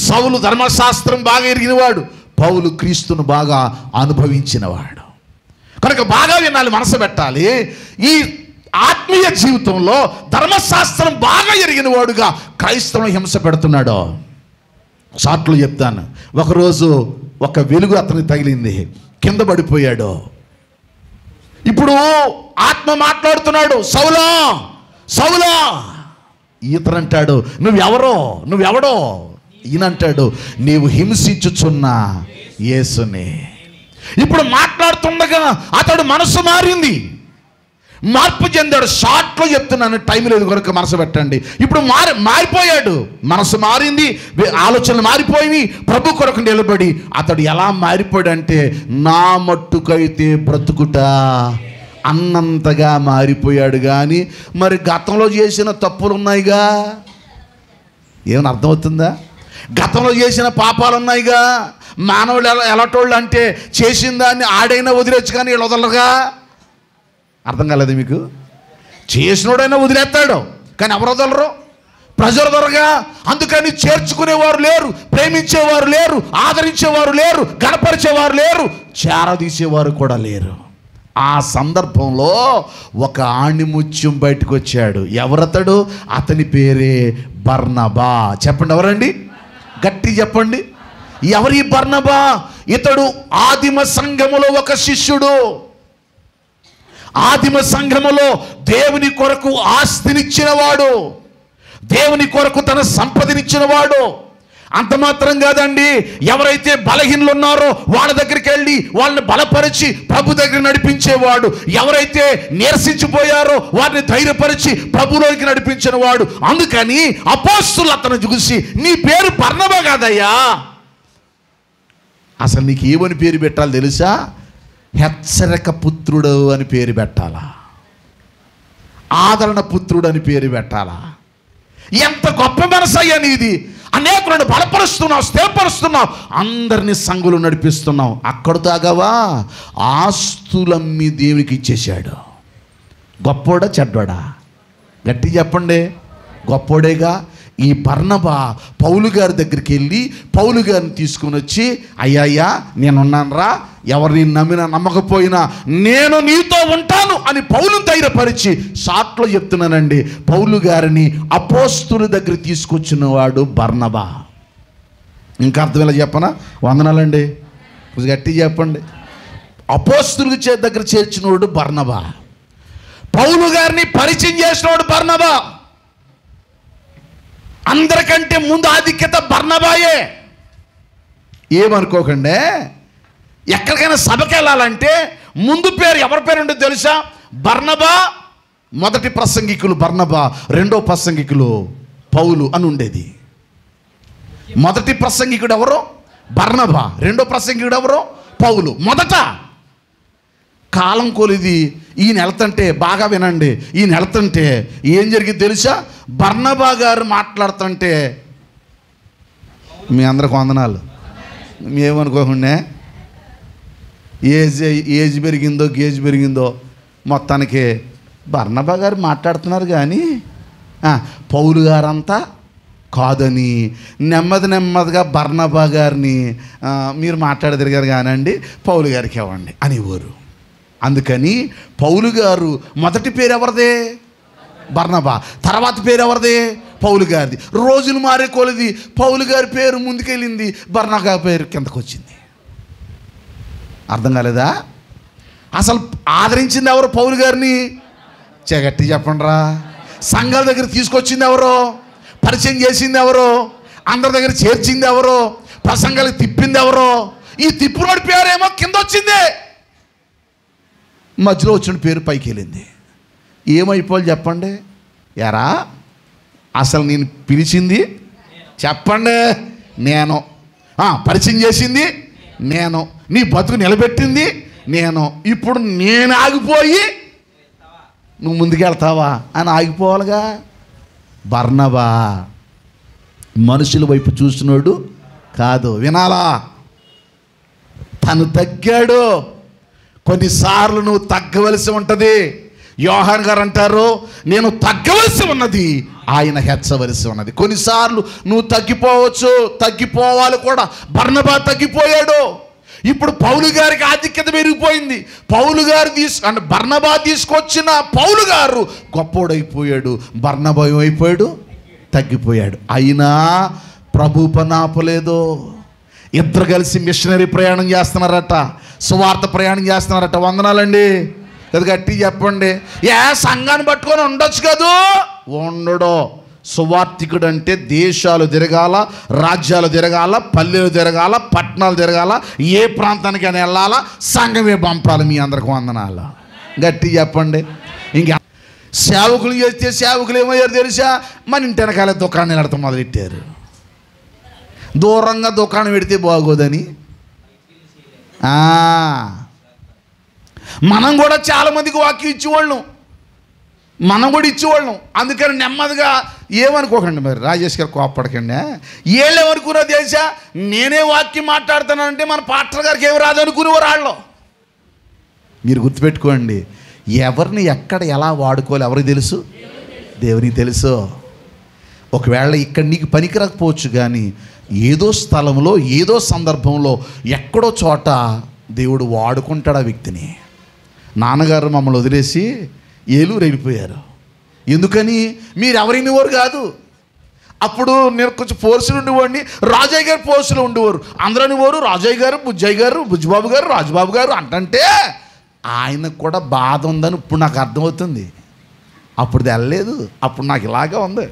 సౌలు ధర్మశాస్త్రం బాగా ఎరిగినవాడు, పౌలు క్రీస్తును బాగా అనుభవించినవాడు. కనుక బాగా వినాలి, మనసు పెట్టాలి. ఈ ఆత్మీయ జీవితంలో ధర్మశాస్త్రం బాగా ఎరిగిన వాడుగా క్రైస్తవం హింస పెడుతున్నాడు. షార్ట్లో చెప్తాను. ఒకరోజు ఒక వెలుగు అతనికి తగిలింది, కింద పడిపోయాడు. ఇప్పుడు ఆత్మ మాట్లాడుతున్నాడు, సౌలా సౌలా. ఈతనంటాడు, నువ్వెవడో. ఈయనంటాడు, నీవు హింసించుచున్న యేసుని. ఇప్పుడు మాట్లాడుతుండగా అతడు మనసు మారింది, మార్పు చెందాడు. షార్ట్లో చెప్తున్నాను, టైం లేదు కనుక మనసు పెట్టండి. ఇప్పుడు మారిపోయాడు, మనసు మారింది, ఆలోచనలు మారిపోయి ప్రభు కొరకు నిలబడి అతడు ఎలా మారిపోయాడంటే, నా మట్టుకైతే బ్రతుకుట అన్నంతగా మారిపోయాడు. కానీ మరి గతంలో చేసిన తప్పులు ఉన్నాయిగా, ఏమైనా అర్థమవుతుందా? గతంలో చేసిన పాపాలు ఉన్నాయిగా. మానవులు ఎలాంటోళ్ళు అంటే చేసిన దాన్ని ఆడైనా వదిలేచ్చు కానీ వీళ్ళు వదలరుగా. అర్థం కాలేదు మీకు? చేసినోడైనా వదిలేస్తాడు కానీ ఎవరు వదలరు, ప్రజలు వదలరుగా. అందుకని చేర్చుకునేవారు లేరు, ప్రేమించేవారు లేరు, ఆదరించేవారు లేరు, గణపరిచేవారు లేరు, చేరదీసేవారు కూడా లేరు. ఆ సందర్భంలో ఒక ఆణిముత్యం బయటకు వచ్చాడు. ఎవరతడు? అతని పేరే బర్నబా. చెప్పండి, ఎవరండి? గట్టి చెప్పండి. ఎవరి బర్నబా? ఇతడు ఆదిమ సంఘములో ఒక శిష్యుడు. ఆదిమ సంఘములో దేవుని కొరకు ఆస్తినిచ్చినవాడు, దేవుని కొరకు తన సంపదనిచ్చినవాడు. అంత మాత్రం కాదండి, ఎవరైతే బలహీనులు ఉన్నారో వాళ్ళ దగ్గరికి వెళ్ళి వాళ్ళని బలపరిచి ప్రభు దగ్గర నడిపించేవాడు. ఎవరైతే నీరసించిపోయారో వారిని ధైర్యపరిచి ప్రభులోకి నడిపించిన వాడు. అందుకని అపోస్తులు అతను చూసి, నీ పేరు బర్నబా కాదయ్యా, అసలు నీకు ఏమని పేరు పెట్టాలి తెలుసా? హెచ్చరిక పుత్రుడు అని పేరు పెట్టాలా, ఆదరణ పుత్రుడు అని పేరు పెట్టాలా? ఎంత గొప్ప మనసు అయ్యా నీది! అనేకులను బలపరుస్తున్నావు, స్థిరపరుస్తున్నావు, అందరినీ సంఘులు నడిపిస్తున్నావు. అక్కడ దాగవా? ఆస్తులమ్మి దేవునికి ఇచ్చేశాడు. గొప్పోడా చెడ్డోడా? గట్టి చెప్పండి, గొప్పోడేగా. ఈ బర్నబా పౌలు గారి దగ్గరికి వెళ్ళి పౌలు గారిని తీసుకుని వచ్చి, అయ్యా నేనున్నానురా, ఎవరిని నమ్మినా నమ్మకపోయినా నేను నీతో ఉంటాను అని పౌలు ధైర్యపరిచి, షార్ట్లో చెప్తున్నానండి, పౌలు గారిని అపోస్తుల దగ్గర తీసుకొచ్చిన వాడు బర్నబా. ఇంకా అర్థం ఎలా చెప్పనా? వందనాలండి, కొంచెం గట్టి చెప్పండి. అపోస్తుల దగ్గర చేర్చినవాడు బర్నబా, పౌలు గారిని పరిచయం చేసినవాడు బర్నబా. అందరికంటే ముందు ఆధిక్యత బర్నబాయే. ఏమనుకోకండి, ఎక్కడికైనా సభకి వెళ్ళాలంటే ముందు పేరు ఎవరి పేరు ఉండేది తెలుసా? బర్నబా. మొదటి ప్రసంగికులు బర్నబా, రెండో ప్రసంగికులు పౌలు అని ఉండేది. మొదటి ప్రసంగికుడు ఎవరు? బర్నబా. రెండో ప్రసంగికుడు ఎవరు? పౌలు. మొదట కాలం కొలిది ఈయన వెళ్తుంటే, బాగా వినండి, ఈయన వెళ్తుంటే ఏం జరిగింది తెలుసా? బర్నబా గారు మాట్లాడుతుంటే, మీ అందరికి వందనాలు, ఏమనుకోకుండా ఏజ్ పెరిగిందో గేజ్ పెరిగిందో మొత్తానికి బర్నబా గారు మాట్లాడుతున్నారు కానీ పౌలు గారంతా కాదని నెమ్మదిగా బర్నబా గారిని మీరు మాట్లాడదిరిగారు కానండి, పౌలు గారికి ఇవ్వండి అనేవారు. అందుకని పౌలు గారు మొదటి పేరు ఎవరిదే? బర్నబా. తర్వాత పేరు ఎవరిదే? పౌలు గారిది. రోజులు మారే కొలిది పౌలు గారి పేరు ముందుకెళ్ళింది, బర్నబా పేరు కిందకు వచ్చింది. అర్థం కాలేదా? అసలు ఆదరించింది ఎవరు పౌలు గారిని? గట్టి చెప్పండి రా. సంఘాల దగ్గర తీసుకొచ్చింది ఎవరో? పరిచయం చేసింది ఎవరో? అందరి దగ్గర చేర్చింది ఎవరో? ప్రసంగాలకు తిప్పింది ఎవరో? ఈ తిప్పునోడి పేరేమో కింద వచ్చింది, మధ్యలో వచ్చిన పేరు పైకి వెళ్ళింది. ఏమైపోవాలి చెప్పండి? ఎరా అసలు నేను పిలిచింది చెప్పండి నేను, పరిచయం చేసింది నేను, నీ బతుకు నిలబెట్టింది నేను, ఇప్పుడు నేను ఆగిపోయి నువ్వు ముందుకెళ్తావా అని ఆగిపోవాలిగా. బర్నబా మనుషుల వైపు చూసినోడు కాదు, వినాలా? తను తగ్గాడు. కొన్నిసార్లు నువ్వు తగ్గవలసి ఉంటుంది. యోహాన్ గారు అంటారు, నేను తగ్గవలసి ఉన్నది, ఆయన హెచ్చవలసి ఉన్నది. కొన్నిసార్లు నువ్వు తగ్గిపోవచ్చు, తగ్గిపోవాలి కూడా. బర్నబా తగ్గిపోయాడు. ఇప్పుడు పౌలు గారికి ఆధిక్యత పెరిగిపోయింది. పౌలు గారు అంటే బర్నబా తీసుకొచ్చిన పౌలు గారు గొప్పోడైపోయాడు. బర్నబా అయిపోయాడు, తగ్గిపోయాడు. అయినా ప్రభు పని ఆపలేదు. ఇద్దరు కలిసి మిషనరీ ప్రయాణం చేస్తున్నారట, సువార్త ప్రయాణం చేస్తున్నారట. వందనాలండి. అది గట్టి చెప్పండి. సంఘాన్ని పట్టుకొని ఉండొచ్చు కదూ? ఉండడు. సువార్థికుడు అంటే దేశాలు తిరగాల, రాజ్యాలు తిరగాల, పల్లెలు తిరగాల, పట్టణాలు తిరగాల, ఏ ప్రాంతానికైనా వెళ్ళాలా, సంఘమే పంపాలి. మీ అందరికి వందనాలు. గట్టి చెప్పండి. ఇంకా సేవకులు చేస్తే సేవకులు ఏమయ్యారు తెలుసా? మన ఇంటి వెనకాల దుకాణం పెడతాం మొదలెట్టారు. దూరంగా దుకాణం పెడితే బాగోదని మనం కూడా చాలామందికి వాక్యం ఇచ్చేవాళ్ళం, మనం కూడా ఇచ్చేవాళ్ళం. అందుకని నెమ్మదిగా ఏమనుకోకండి, మరి రాజేష్ గారు కోపడకండి. వీళ్ళు ఏమనుకున్నా తెలుసా? నేనే వాక్యం మాట్లాడుతానంటే మన పాస్టర్ గారికి ఏమి రాదనుకునేవారు వాళ్ళు. మీరు గుర్తుపెట్టుకోండి, ఎవరిని ఎక్కడ ఎలా వాడుకోవాలి ఎవరికి తెలుసు? దేవునికి తెలుసు. ఒకవేళ ఇక్కడ నీకు పనికి రాకపోవచ్చు, కానీ ఏదో స్థలంలో ఏదో సందర్భంలో ఎక్కడో చోట దేవుడు వాడుకుంటాడు ఆ వ్యక్తిని. నాన్నగారు మమ్మల్ని వదిలేసి ఏలూరు వెళ్ళిపోయారు. ఎందుకని? మీరు ఎవరినివారు కాదు. అప్పుడు నేను కొంచెం పోర్సులు ఉండేవాడిని, రాజయ్య గారు పోర్సులు ఉండేవారు. అందరూ అనేవారు రాజయ్య గారు, బుజ్జయ్య గారు, బుజ్జిబాబు గారు, రాజుబాబు గారు అంటే ఆయనకు కూడా బాధ ఉందని ఇప్పుడు నాకు అర్థమవుతుంది. అప్పుడు వెళ్ళలేదు. అప్పుడు నాకు ఇలాగే ఉంది.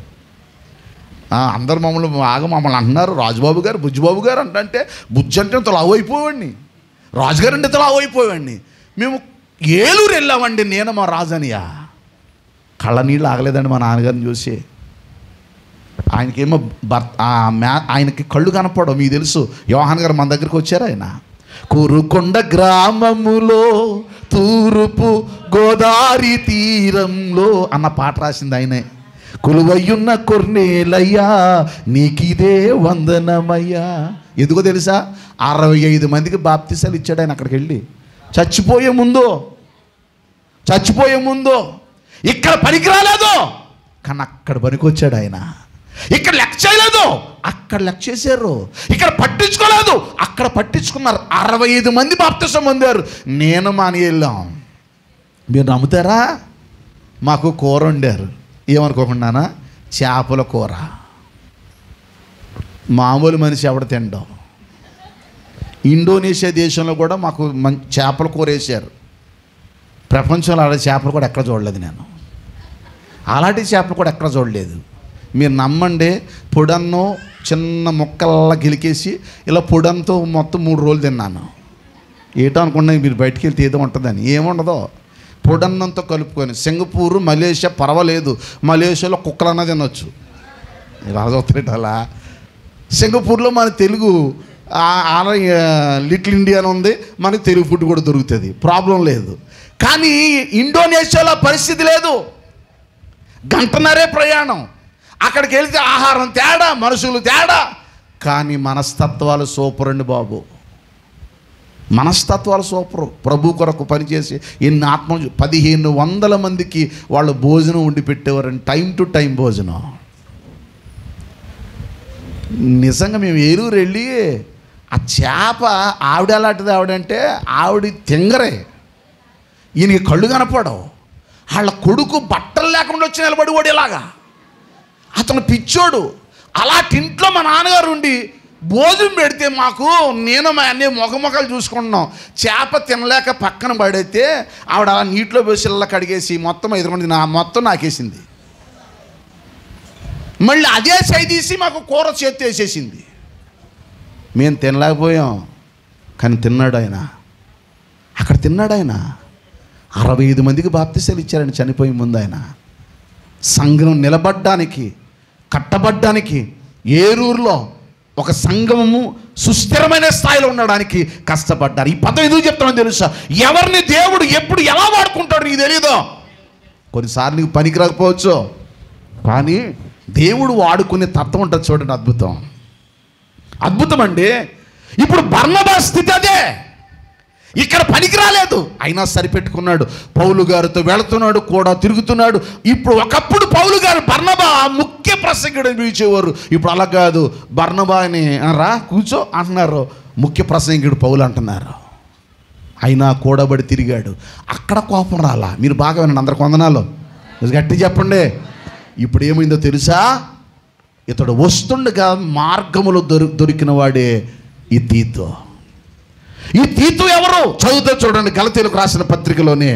అందరు మమ్మల్ని అంటున్నారు రాజుబాబు గారు, బుజ్జిబాబు గారు అంటే బుజ్జి అంటే ఇంత లావు అయిపోయాడిని, రాజుగారు అంటే ఇంత లావు అయిపోయాడిని. మేము ఏలూరు వెళ్ళామండి, నేను మా రాజనియా. కళ్ళ నీళ్ళు ఆగలేదండి మా నాన్నగారిని చూసి. ఆయనకేమో ఆయనకి కళ్ళు కనపడవు. మీకు తెలుసు, యోహాన్ గారు మన దగ్గరికి వచ్చారు. ఆయన కురుకొండ గ్రామములో తూర్పు గోదావరి తీరంలో అన్న పాట రాసింది ఆయనే. కొలువయ్యున్న కొర్నేలయ్యా నీకిదే వందనమయ్యా. ఎందుకో తెలుసా? 65 మందికి బాప్తిసాలు ఇచ్చాడు ఆయన అక్కడికి వెళ్ళి. చచ్చిపోయే ముందు ఇక్కడ పనికి రాలేదు, కానీ అక్కడ పనికి వచ్చాడు ఆయన. ఇక్కడ లెక్క చేయలేదు, అక్కడ లెక్క చేశారు. ఇక్కడ పట్టించుకోలేదు, అక్కడ పట్టించుకున్నారు. 65 మంది బాప్తిసం పొందారు. నేను మాని వెళ్ళాం. మీరు నమ్ముతారా? మాకు కూర వండారు. ఏమనుకోకుండానా? చేపల కూర. మామూలు మనిషి ఎవడ తినడం. ఇండోనేషియా దేశంలో కూడా మాకు చేపల కూర వేసారు. ప్రపంచంలో అలాంటి చేపలు కూడా ఎక్కడ చూడలేదు నేను. అలాంటి చేపలు కూడా ఎక్కడ చూడలేదు. మీరు నమ్మండి, పొడన్ను చిన్న ముక్కల్లా గిలికేసి ఇలా పొడంతో మొత్తం 3 రోజులు తిన్నాను. ఏటో అనుకున్నా మీరు బయటికి వెళ్తే ఏదో ఉంటుందని. ఏముండదో, పొడన్నంతో కలుపుకొని. సింగపూరు, మలేషియా పర్వాలేదు, మలేషియాలో కుక్కలన్నా తినొచ్చు. ఇలా చూస్తారేట అలా. సింగపూర్లో మన తెలుగు లిటిల్ ఇండియా అని ఉంది, మనకి తెలుగు ఫుడ్ కూడా దొరుకుతుంది, ప్రాబ్లం లేదు. కానీ ఇండోనేషియాలో పరిస్థితి లేదు. 1.5 గంట ప్రయాణం. అక్కడికి వెళ్తే ఆహారం తేడా, మనుషులు తేడా, కానీ మనస్తత్వాలు సూపర్ అండి బాబు. మనస్తత్వాలు సూపరు. ప్రభు కొరకు పనిచేసి ఎన్ని ఆత్మ 1500 మందికి వాళ్ళు భోజనం వండి పెట్టేవారండి. టైం టు టైం భోజనం. నిజంగా మేము ఏలూరు వెళ్ళి ఆ చేప ఆవిడ ఎలాంటిది ఆవిడంటే ఆవిడ తింగరే, ఈయనకి కళ్ళు కనపడవు. వాళ్ళ కొడుకు బట్టలు లేకుండా వచ్చి నిలబడి వాడు ఇలాగా. అతను పిచ్చోడు. అలాంటి ఇంట్లో మా నాన్నగారు ఉండి భోజనం పెడితే మాకు, నేను మా అన్నీ మొఖలు చూసుకుంటున్నాం. చేప తినలేక పక్కన పడైతే ఆవిడ అలా నీటిలో వేసి ఇళ్ళ కడిగేసి మొత్తం 5 మంది మొత్తం నాకేసింది. మళ్ళీ అదే సై తీసి మాకు కూర చేతి వేసేసింది. మేము తినలేకపోయాం, కానీ తిన్నాడు ఆయన. అక్కడ తిన్నాడు ఆయన. 65 మందికి బాప్తిసాలు ఇచ్చారని చనిపోయే ముందు ఆయన. సంఘం నిలబడ్డానికి, కట్టబడ్డానికి, ఏలూరులో ఒక సంఘము సుస్థిరమైన స్థాయిలో ఉండడానికి కష్టపడ్డారు. ఈ పదం ఎందుకు చెప్తామని తెలుసా? ఎవరిని దేవుడు ఎప్పుడు ఎలా వాడుకుంటాడు నీకు తెలియదు. కొన్నిసార్లు నీకు పనికి రాకపోవచ్చు, కానీ దేవుడు వాడుకునే తత్వం ఉంటుంది చూడండి. అద్భుతం అండి. ఇప్పుడు బర్నబా స్థితి అదే. ఇక్కడ పనికి రాలేదు, అయినా సరిపెట్టుకున్నాడు. పౌలు గారితో వెళుతున్నాడు, కూడా తిరుగుతున్నాడు. ఇప్పుడు ఒకప్పుడు పౌలు గారు బర్నబా ముఖ్య ప్రసంగుడని పిలిచేవారు. ఇప్పుడు అలా కాదు, బర్నబాని రా కూర్చో అంటున్నారు, ముఖ్య ప్రసంగుడు పౌలు అంటున్నారు. అయినా కూడబడి తిరిగాడు. అక్కడ కోపం రాలా. మీరు బాగా వినండి, అందరికి వందనాలు గట్టి చెప్పండి. ఇప్పుడు ఏమైందో తెలుసా? ఇతడు వస్తుండగా మార్గములో దొరికిన వాడే ఈ తీతు. ఈ తీతు ఎవరు? చదువుతో చూడండి, గలతీయులకు రాసిన పత్రికలోనే,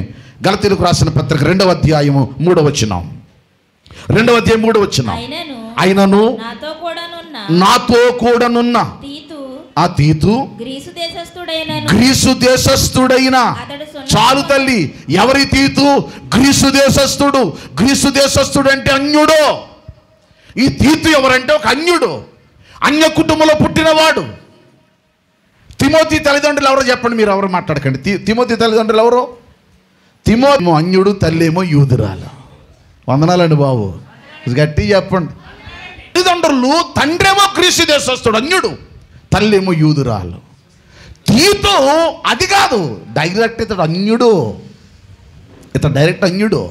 గలతీయులకు రాసిన పత్రిక 2వ అధ్యాయము 3వ వచనం. 2వ అధ్యాయం 3వ వచనం. అయినను నాతో కూడానున్న ఆ తీతు గ్రీసు దేశస్థుడైన. చాలు తల్లి, ఎవరి తీతు? గ్రీసు దేశస్థుడు. గ్రీసు దేశస్థుడు అంటే అన్యుడు. ఈ తీతు ఎవరంటే ఒక అన్యుడు, అన్య కుటుంబంలో పుట్టినవాడు. తిమోతి తల్లిదండ్రులు ఎవరో చెప్పండి, మీరు ఎవరు మాట్లాడకండి. తిమోతి తల్లిదండ్రులు ఎవరో? తిమోతి అన్యుడు, తల్లేమో యూదురాలు. వందనాలండి బాబు, గట్టి చెప్పండి. తల్లిదండ్రులు, తండ్రేమో గ్రీసు దేశస్థుడు అన్యుడు, తల్లేమో యూదురాలు. తీతు అది కాదు, డైరెక్ట్ ఇతడు అన్యుడు. ఇతడు డైరెక్ట్ అన్యుడు,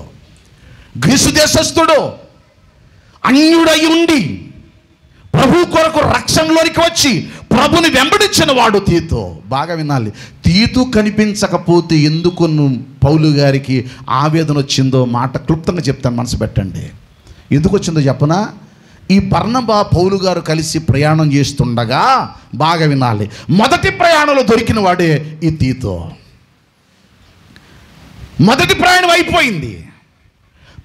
గ్రీసు దేశస్థుడు. అన్యుడై ఉండి ప్రభు కొరకు రక్షణలోనికి వచ్చి ప్రభుని వెంబడించిన వాడు తీతు. బాగా వినాలి. తీతు కనిపించకపోతే ఎందుకు పౌలు గారికి ఆవేదన వచ్చిందో మాట క్లుప్తంగా చెప్తాను, మనసు పెట్టండి. ఎందుకు వచ్చిందో చెప్పనా? ఈ బర్నబా పౌలు గారు కలిసి ప్రయాణం చేస్తుండగా, బాగా వినాలి, మొదటి ప్రయాణంలో దొరికిన వాడే ఈ తీతు. మొదటి ప్రయాణం అయిపోయింది.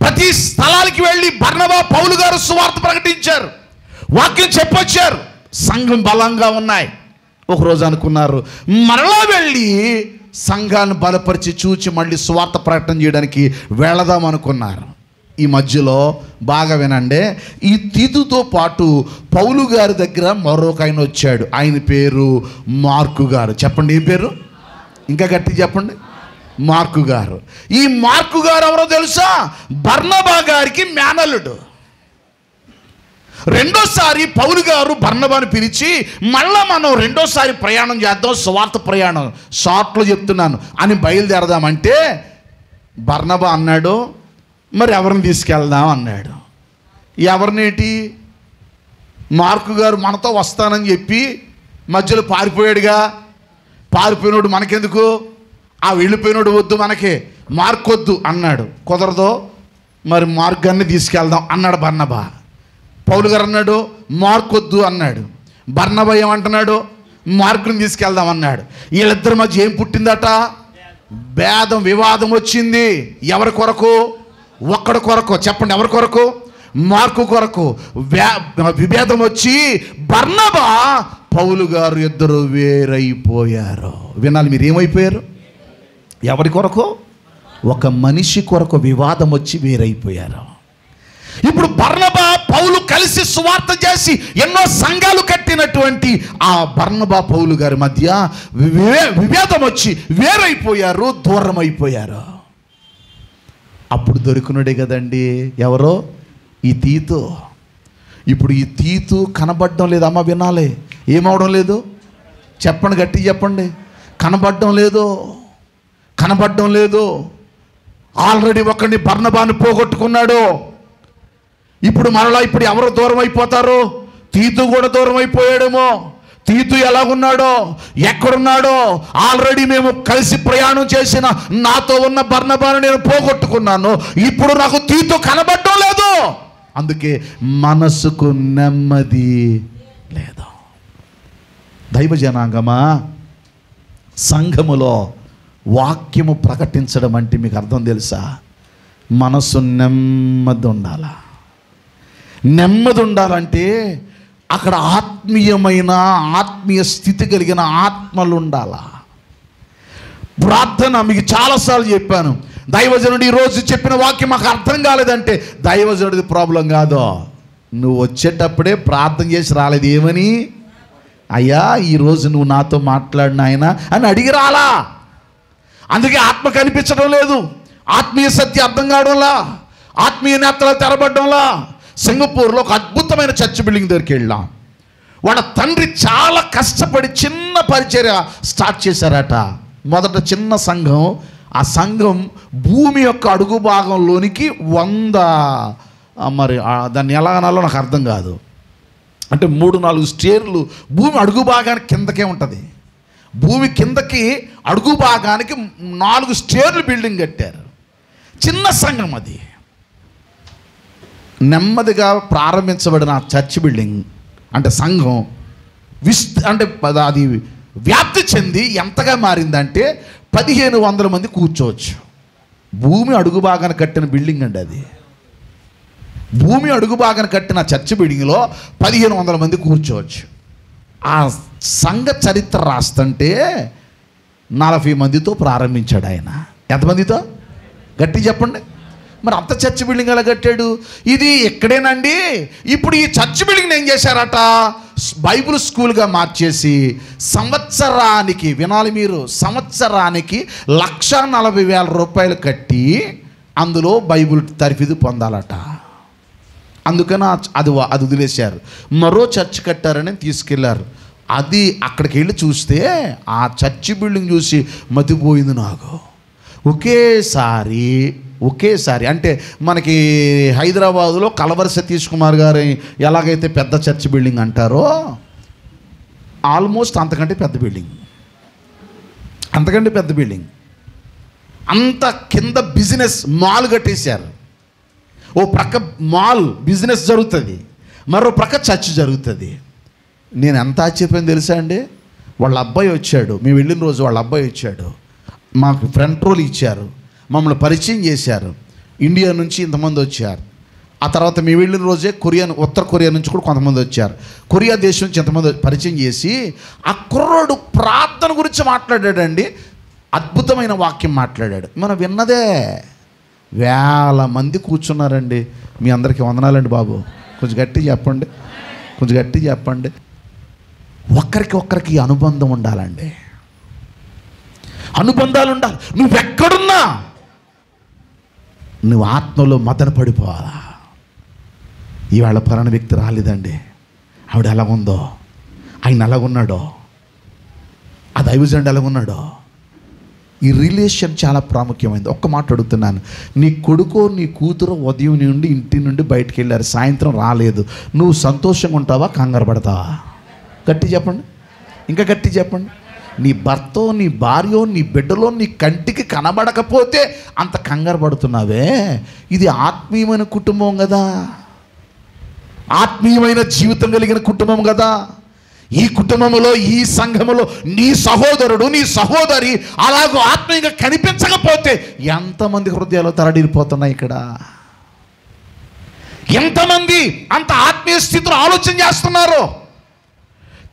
ప్రతి స్థలానికి వెళ్ళి బర్నబా పౌలు గారు సువార్త ప్రకటించారు, వాక్యం చెప్పొచ్చారు. సంఘం బలంగా ఉన్నాయి. ఒకరోజు అనుకున్నారు మరలా వెళ్ళి సంఘాన్ని బలపరిచి చూచి మళ్ళీ సువార్త ప్రకటన చేయడానికి వెళదాం అనుకున్నారు. ఈ మధ్యలో బాగా వినండి, ఈ తీతుతో పాటు పౌలు గారి దగ్గర మరొక ఆయన వచ్చాడు. ఆయన పేరు మార్కు గారు. చెప్పండి, ఏం పేరు? ఇంకా గట్టి చెప్పండి. మార్కు గారు. ఈ మార్కు గారు ఎవరో తెలుసా? బర్నబా గారికి మేనల్లుడు. రెండోసారి పౌలు గారు బర్నబాను పిలిచి మళ్ళా మనం రెండోసారి ప్రయాణం చేద్దాం, సువార్త ప్రయాణం, షార్ట్లో చెప్తున్నాను అని బయలుదేరదామంటే బర్నబా అన్నాడు, మరి ఎవరిని తీసుకెళ్దాం అన్నాడు. ఎవరినేటి? మార్కు గారు మనతో వస్తానని చెప్పి మధ్యలో పారిపోయాడుగా. పారిపోయినోడు మనకెందుకు? ఆ వెళ్ళిపోయినోడు వద్దు, మనకే మార్కు వద్దు అన్నాడు. కుదరదు, మరి మార్గాన్ని తీసుకెళ్దాం అన్నాడు బర్నబా. పౌలు గారు అన్నాడు మార్కు వద్దు అన్నాడు. బర్నబా ఏమంటున్నాడు? మార్కుని తీసుకెళ్దాం అన్నాడు. వీళ్ళిద్దరి మధ్య ఏం పుట్టిందట? భేదం, వివాదం వచ్చింది. ఎవరి కొరకు? ఒక్కడి కొరకు. చెప్పండి, ఎవరి కొరకు? మార్కు కొరకు. విభేదం వచ్చి బర్నబా పౌలు గారు ఇద్దరు వేరైపోయారు. వినాలి, మీరు ఏమైపోయారు? ఎవరి కొరకు? ఒక మనిషి కొరకు వివాదం వచ్చి వేరైపోయారు. ఇప్పుడు బర్నబా పౌలు కలిసి సువార్త చేసి ఎన్నో సంఘాలు కట్టినటువంటి ఆ బర్నబా పౌలు గారి మధ్య విభేదం వచ్చి వేరైపోయారు, దూరం అయిపోయారు. అప్పుడు దొరికినడే కదండి ఎవరో? ఈ తీతు. ఇప్పుడు ఈ తీతు కనబడడం లేదు. అమ్మ వినాలి, ఏమవడం లేదు? చెప్పండి, గట్టి చెప్పండి. కనబడడం లేదు, కనబడడం లేదు. ఆల్రెడీ ఒకరిని బర్నబాను పోగొట్టుకున్నాడు. ఇప్పుడు మరలా ఇప్పుడు ఎవరు దూరం అయిపోతారు? తీతు కూడా దూరం అయిపోయాడేమో. తీతు ఎలాగున్నాడో, ఎక్కడున్నాడో? ఆల్రెడీ మేము కలిసి ప్రయాణం చేసిన నాతో ఉన్న బర్నబాను నేను పోగొట్టుకున్నాను. ఇప్పుడు నాకు తీతు కనబడడం లేదు. అందుకే మనసుకు నెమ్మది లేదు. దైవ జనాంగమా, సంఘములో వాక్యము ప్రకటించడం అంటే మీకు అర్థం తెలుసా? మనసు నెమ్మది ఉండాలా. నెమ్మది ఉండాలంటే అక్కడ ఆత్మీయ స్థితి కలిగిన ఆత్మలు ఉండాలా. ప్రార్థన మీకు చాలాసార్లు చెప్పాను. దైవజనుడు ఈరోజు చెప్పిన వాక్యం మాకు అర్థం కాలేదంటే దైవజనుడిది ప్రాబ్లం కాదు. నువ్వు వచ్చేటప్పుడే ప్రార్థన చేసి రాలేదు. ఏమని? అయ్యా ఈరోజు నువ్వు నాతో మాట్లాడిన ఆయన అని అడిగి రాలా. అందుకే ఆత్మ కనిపించడం లేదు, ఆత్మీయ సత్యం అర్థం కావడంలా, ఆత్మీయ నేతలు తెరబడ్డంలా. సింగపూర్లో ఒక అద్భుతమైన చర్చ్ బిల్డింగ్ దగ్గరికి వెళ్ళాం. వాళ్ళ తండ్రి చాలా కష్టపడి చిన్న పరిచర్య స్టార్ట్ చేశారట. మొదట చిన్న సంఘం, ఆ సంఘం భూమి యొక్క అడుగు భాగంలోనికి 100 మరి దాన్ని ఎలా అనాలో నాకు అర్థం కాదు, అంటే 3-4 స్టేర్లు భూమి అడుగు భాగానికి కిందకే ఉంటుంది. భూమి కిందకి అడుగు భాగానికి 4 స్టేర్లు బిల్డింగ్ కట్టారు. చిన్న సంఘం అది. నెమ్మదిగా ప్రారంభించబడిన ఆ చర్చ్ బిల్డింగ్ అంటే సంఘం అంటే అది వ్యాప్తి చెంది ఎంతగా మారిందంటే 1500 మంది కూర్చోవచ్చు. భూమి అడుగు భాగాన కట్టిన బిల్డింగ్ అండి అది. భూమి అడుగు భాగాన కట్టిన చర్చ్ బిల్డింగ్లో 1500 మంది కూర్చోవచ్చు. ఆ సంఘ చరిత్ర రాస్తుంటే 40 మందితో ప్రారంభించాడు ఆయన. ఎంతమందితో? గట్టి చెప్పండి. మరి అంత చర్చ్ బిల్డింగ్ ఎలా కట్టాడు? ఇది ఎక్కడేనండి. ఇప్పుడు ఈ చర్చ్ బిల్డింగ్ ఏం చేశారట, బైబిల్ స్కూల్గా మార్చేసి సంవత్సరానికి, వినాలి మీరు, సంవత్సరానికి 1,40,000 రూపాయలు కట్టి అందులో బైబిల్ తరఫీదు పొందాలట. అందుకని అది వదిలేశారు. మరో చర్చ్ కట్టారని తీసుకెళ్లారు. అది అక్కడికి వెళ్ళి చూస్తే ఆ చర్చ్ బిల్డింగ్ చూసి మతిపోయింది నాకు. ఒకేసారి అంటే మనకి హైదరాబాదులో కలవరి సతీష్ కుమార్ గారు ఎలాగైతే పెద్ద చర్చ్ బిల్డింగ్ అంటారో ఆల్మోస్ట్ అంతకంటే పెద్ద బిల్డింగ్. అంత కింద బిజినెస్ మాల్ కట్టేశారు. ఓ ప్రక్క మాల్ బిజినెస్ జరుగుతుంది, మరో ప్రక్క చర్చ్ జరుగుతుంది. నేను ఎంత ఆశ్చర్యపోయింది తెలుసా అండి. వాళ్ళ అబ్బాయి వచ్చాడు, మేము వెళ్ళిన రోజు వాళ్ళ అబ్బాయి వచ్చాడు, మాకు ఫ్రంట్ రోల్ ఇచ్చారు, మమ్మల్ని పరిచయం చేశారు. ఇండియా నుంచి ఇంతమంది వచ్చారు. ఆ తర్వాత మేము వెళ్ళిన రోజే ఉత్తర కొరియా నుంచి కూడా కొంతమంది వచ్చారు. కొరియా దేశం నుంచి ఎంతమంది పరిచయం చేసి ఆ కుర్రోడు ప్రార్థన గురించి మాట్లాడాడండి. అద్భుతమైన వాక్యం మాట్లాడాడు. మనం విన్నదే. 1000 మంది కూర్చున్నారండి. మీ అందరికీ వందనాలండి బాబు. కొంచెం గట్టి చెప్పండి. ఒక్కరికి అనుబంధం ఉండాలండి. అనుబంధాలు ఉండాలి. నువ్వెక్కడున్నా నువ్వు ఆత్మలో మదన పడిపోవాలా. ఇవాళ పలానా వ్యక్తి రాలేదండి, ఆవిడ ఎలాగుందో, ఆయన ఎలాగున్నాడో, ఆ దైవజనుడు ఎలాగున్నాడో. ఈ రిలేషన్ చాలా ప్రాముఖ్యమైనది. ఒక్క మాట అడుగుతున్నాను, నీ కొడుకో నీ కూతురు ఉదయం నుండి ఇంటి నుండి బయటికి వెళ్ళారు, సాయంత్రం రాలేదు, నువ్వు సంతోషంగా ఉంటావా, కంగారు పడతావా? గట్టి చెప్పండి, ఇంకా గట్టి చెప్పండి. నీ భర్తో, నీ భార్యో, నీ బిడ్డలో నీ కంటికి కనబడకపోతే అంత కంగారు పడుతున్నావే. ఇది ఆత్మీయమైన కుటుంబం కదా, ఆత్మీయమైన జీవితం కలిగిన కుటుంబం కదా. ఈ కుటుంబంలో, ఈ సంఘములో నీ సహోదరుడు, నీ సహోదరి అలాగూ ఆత్మీయంగా కనిపించకపోతే ఎంతమంది హృదయాలు తరడిపోతున్నాయి ఇక్కడ. ఎంతమంది అంత ఆత్మీయ స్థితిలో ఆలోచన చేస్తున్నారు.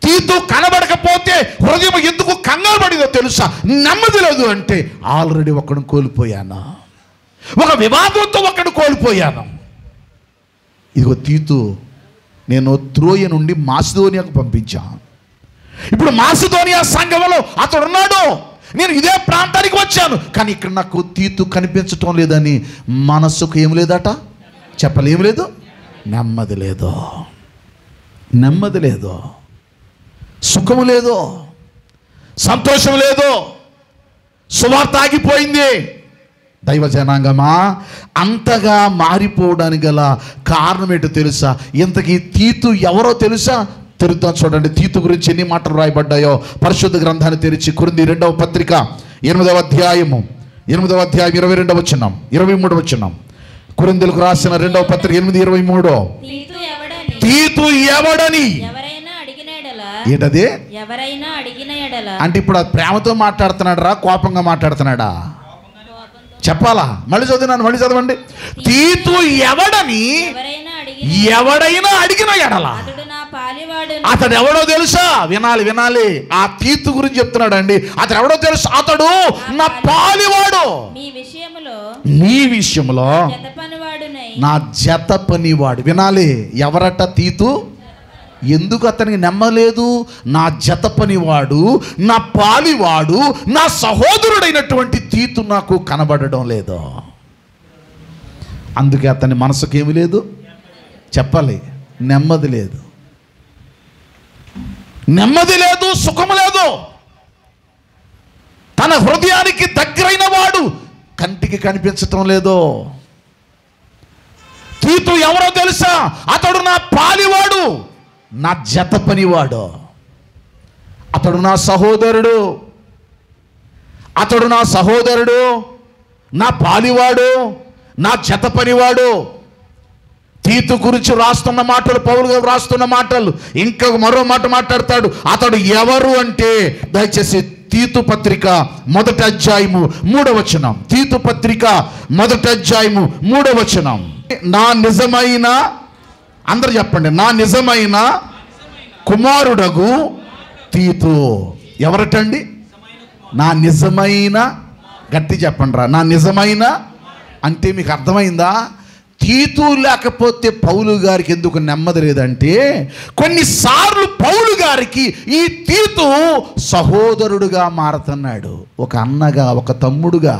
తీతు కనబడకపోతే హృదయం ఎందుకు కంగారు పడిందో తెలుసా? నెమ్మది లేదు అంటే ఆల్రెడీ ఒకడు కోల్పోయాను, ఒక వివాదంతో ఒకడు కోల్పోయాను. ఇదిగో తీతు నేను త్రోయ నుండి మాసిదోనియాకు పంపించాను. ఇప్పుడు మాసిదోనియా సంఘంలో అతడు ఉన్నాడు, నేను ఇదే ప్రాంతానికి వచ్చాను, కానీ ఇక్కడ నాకు తీతు కనిపించటం లేదని మనస్సుకు ఏం లేదట, చెప్పలేం లేదు, నెమ్మది లేదు, సుఖము లేదు, సంతోషం లేదు, సువార్త ఆగిపోయింది. దైవ జనాంగమా, అంతగా మారిపోవడానికి గల కారణం ఏంటో తెలుసా? ఇంతకీ తీతు ఎవరో తెలుసా? తెరుద్దాం చూడండి. తీతు గురించి ఎన్ని మాటలు రాయబడ్డాయో పరిశుద్ధ గ్రంథాన్ని తెరిచి కొరింథీ 2వ పత్రిక 8వ అధ్యాయము 22వ వచనం 23వ వచనం. కొరింథీయులకు రాసిన 2వ పత్రిక 8:23. తీతు ఎవడని ఏంటది? అంటే ఇప్పుడు అది ప్రేమతో మాట్లాడుతున్నాడు రా, కోపంగా మాట్లాడుతున్నాడా? చెప్పాలా? మళ్ళీ చదవండి. తీతు ఎవడని ఎవడైనా అడిగిన ఎడల, అతడు ఎవడో తెలుసా? వినాలి. ఆ తీతు గురించి చెప్తున్నాడు అండి. అతడు ఎవడో తెలుసా? అతడు నా పాలివాడు, నీ విషయంలో నా జత పనివాడు. వినాలి, ఎవరట తీతు? ఎందుకు అతనికి నమ్మలేదు? నా జత పనివాడు, నా పాలివాడు, నా సహోదరుడైనటువంటి తీతు నాకు కనబడడం లేదు. అందుకే అతని మనసుకు ఏమి లేదు, చెప్పాలి, నెమ్మది లేదు, సుఖము లేదు. తన హృదయానికి దగ్గరైన వాడు కంటికి కనిపించటం లేదో. తీతు ఎవరో తెలుసా? అతడు నా పాలివాడు, నా జత పనివాడు. అతడు నా సహోదరుడు, అతడు నా సహోదరుడు, నా పాలివాడు, నా జత పనివాడు. తీతు గురించి రాస్తున్న మాటలు, పౌలు గారు రాస్తున్న మాటలు. ఇంకా మరో మాట మాట్లాడతాడు. అతడు ఎవరు అంటే, దయచేసి తీతు పత్రిక 1వ అధ్యాయము 3వ వచనం. తీతు పత్రిక 1వ అధ్యాయము 3వ వచనం. నా నిజమైన, అందరు చెప్పండి, నా నిజమైన కుమారుడగు తీతు. ఎవరటండి? నా నిజమైన, గట్టి చెప్పండి రా, నా నిజమైన అంటే మీకు అర్థమైందా? తీతు లేకపోతే పౌలు గారికి ఎందుకు నెమ్మది లేదంటే, కొన్నిసార్లు పౌలు గారికి ఈ తీతు సహోదరుడుగా మారుతున్నాడు, ఒక అన్నగా, ఒక తమ్ముడుగా.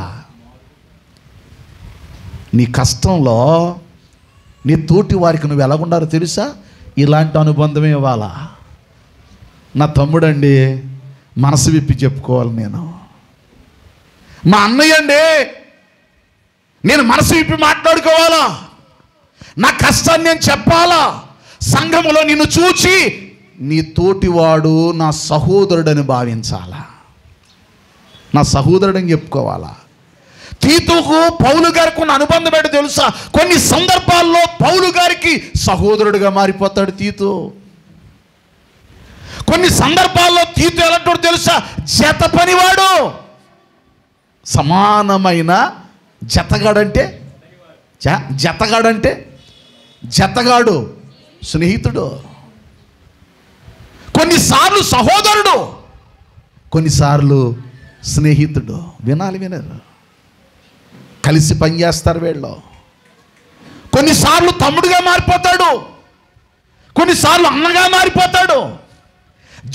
నీ కష్టంలో నీ తోటి వారికి నువ్వు ఎలా ఉండాలో తెలుసా? ఇలాంటి అనుబంధమే ఇవ్వాలా. నా తమ్ముడండి, మనసు విప్పి చెప్పుకోవాలి. నేను మా అన్నయ్య అండి, నేను మనసు విప్పి మాట్లాడుకోవాలా. నా కష్టాన్ని నేను చెప్పాలా. సంఘములో నిన్ను చూచి నీ తోటివాడు నా సహోదరుడని భావించాలా, నా సహోదరుడని చెప్పుకోవాలా. తీతుకు పౌలు గారికి ఉన్న అనుబంధం ఏంటో తెలుసా? కొన్ని సందర్భాల్లో పౌలు గారికి సహోదరుడిగా మారిపోతాడు తీతు. కొన్ని సందర్భాల్లో తీతు ఎలాంటి తెలుసా? జత పనివాడు. సమానమైన జతగాడంటే, జతగాడంటే జతగాడు, స్నేహితుడు. కొన్నిసార్లు సహోదరుడు, కొన్నిసార్లు స్నేహితుడు. వినరు, కలిసి పనిచేస్తారు వీళ్ళు. కొన్నిసార్లు తమ్ముడుగా మారిపోతాడు, కొన్నిసార్లు అన్నగా మారిపోతాడు,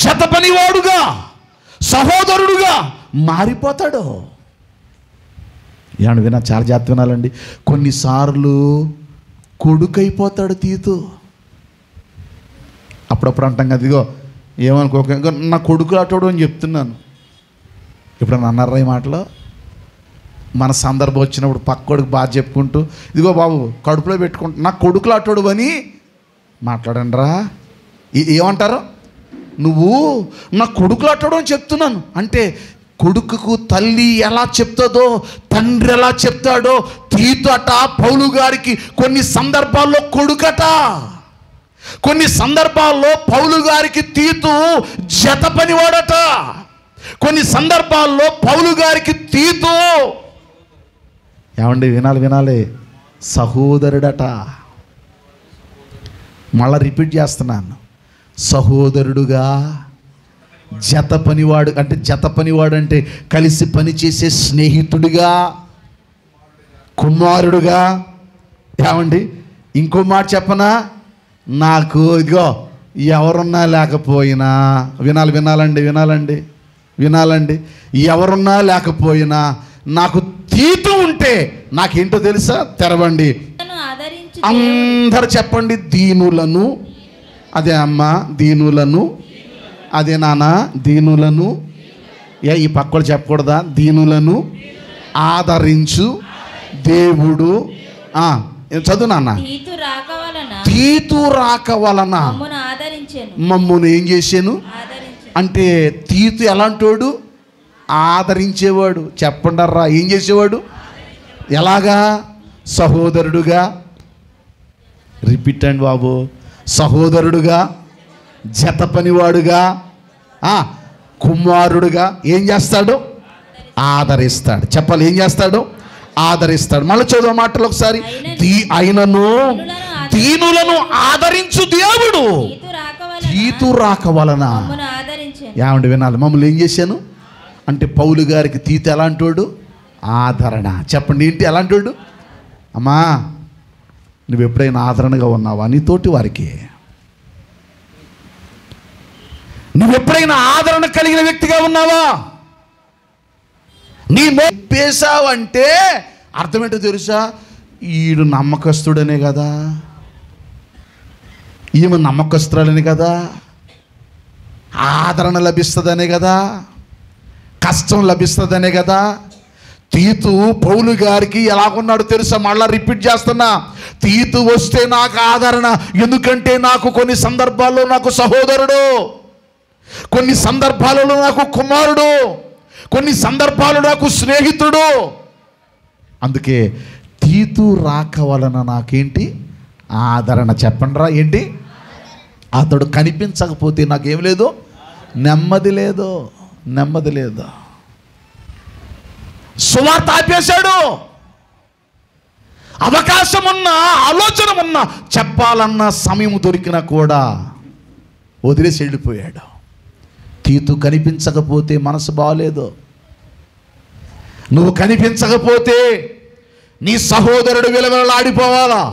జత పనివాడుగా, సహోదరుడుగా మారిపోతాడు. ఏమన్నా వినా, చాలా జాగ్రత్త వినాలండి. కొన్నిసార్లు కొడుకైపోతాడు తీతు. అప్పుడప్పుడు అంటాం కదా, ఇదిగో ఏమనుకోక నా కొడుకు అటోడు అని చెప్తున్నాను. ఇప్పుడు అన్నారా ఈ మాటలో? మన సందర్భం వచ్చినప్పుడు పక్కోడికి బాగా చెప్పుకుంటూ, ఇదిగో బాబు కడుపులో పెట్టుకుంటా నా కొడుకులు అటోడు అని మాట్లాడండి రా. ఏమంటారు? నువ్వు నా కొడుకులు అటోడు అని చెప్తున్నాను అంటే, కొడుకుకు తల్లి ఎలా చెప్తుందో, తండ్రి ఎలా చెప్తాడో, తీతు అట పౌలు గారికి కొన్ని సందర్భాల్లో కొడుకట. కొన్ని సందర్భాల్లో పౌలు గారికి తీతు జత పనివాడట. కొన్ని సందర్భాల్లో పౌలు గారికి తీతు, ఏమండి వినాలి, సహోదరుడట. మళ్ళా రిపీట్ చేస్తున్నాను, సహోదరుడుగా, జత పనివాడు అంటే, జత పనివాడు అంటే కలిసి పనిచేసే స్నేహితుడిగా, కుమారుడుగా. ఏమండి ఇంకో మాట చెప్పనా? నాకు ఇదిగో ఎవరున్నా లేకపోయినా, వినాలండి, ఎవరున్నా లేకపోయినా నాకు తీతు ఉంటే నాకేంటో తెలుసా? తెరవండి, అందరు చెప్పండి, దీనులను. అదే అమ్మ, దీనులను. అదే నాన్న, దీనులను. ఈ పక్కడు చెప్పకూడదా? దీనులను ఆదరించు దేవుడు. చదువు నాన్న. తీతు రాక వలన మమ్మును ఏం చేశాను అంటే, తీతు ఎలాంటోడు? ఆదరించేవాడు. చెప్పండర్రా, ఏం చేసేవాడు? ఎలాగా? సహోదరుడుగా. రిపీట్ అండి బాబు. సహోదరుడుగా, జత పనివాడుగా, కుమారుడుగా ఏం చేస్తాడు? ఆదరిస్తాడు. చెప్పాలి, ఏం చేస్తాడు? ఆదరిస్తాడు. మళ్ళీ చదువు మాటలు ఒకసారి. అయినను దీనులను ఆదరించు దేవుడు తీతు రాక వలన. ఏమండి వినాలి, మమ్మల్ని ఏం చేశాను అంటే, పౌలు గారికి తీతు ఎలాంటోడు? ఆదరణ. చెప్పండి, ఏంటి ఎలాంటోడు? అమ్మా, నువ్వు ఎప్పుడైనా ఆదరణగా ఉన్నావా నీ తోటి వారికి? నువ్వు ఎప్పుడైనా ఆదరణ కలిగిన వ్యక్తిగా ఉన్నావా? నీ చెప్పేశావంటే అర్థం ఏంటో తెలుసా? ఈడు నమ్మకస్తుడనే కదా, ఈమె నమ్మకస్తురాలనే కదా, ఆదరణ లభిస్తుందనే కదా. కష్టం లభిస్తుందనే కదా. తీతు పౌలు గారికి ఎలాగున్నాడు తెలుసా? మళ్ళా రిపీట్ చేస్తున్నా, తీతు వస్తే నాకు ఆదరణ. ఎందుకంటే నాకు కొన్ని సందర్భాల్లో నాకు సహోదరుడు, కొన్ని సందర్భాలలో నాకు కుమారుడు, కొన్ని సందర్భాలు నాకు స్నేహితుడు. అందుకే తీతు రాక వలన నాకేంటి ఆదరణ. చెప్పండిరా ఏంటి? అతడు కనిపించకపోతే నాకేం లేదు, నెమ్మది లేదు, నెమ్మది లేదు. సువార్త ఆపేశాడు. అవకాశం ఉన్నా, ఆలోచన ఉన్నా, చెప్పాలన్న సమయం దొరికినా కూడా వదిలేసి వెళ్ళిపోయాడు. తీతు కనిపించకపోతే మనసు బాగలేదు. నువ్వు కనిపించకపోతే నీ సహోదరుడు విలవిలలాడిపోవాలా.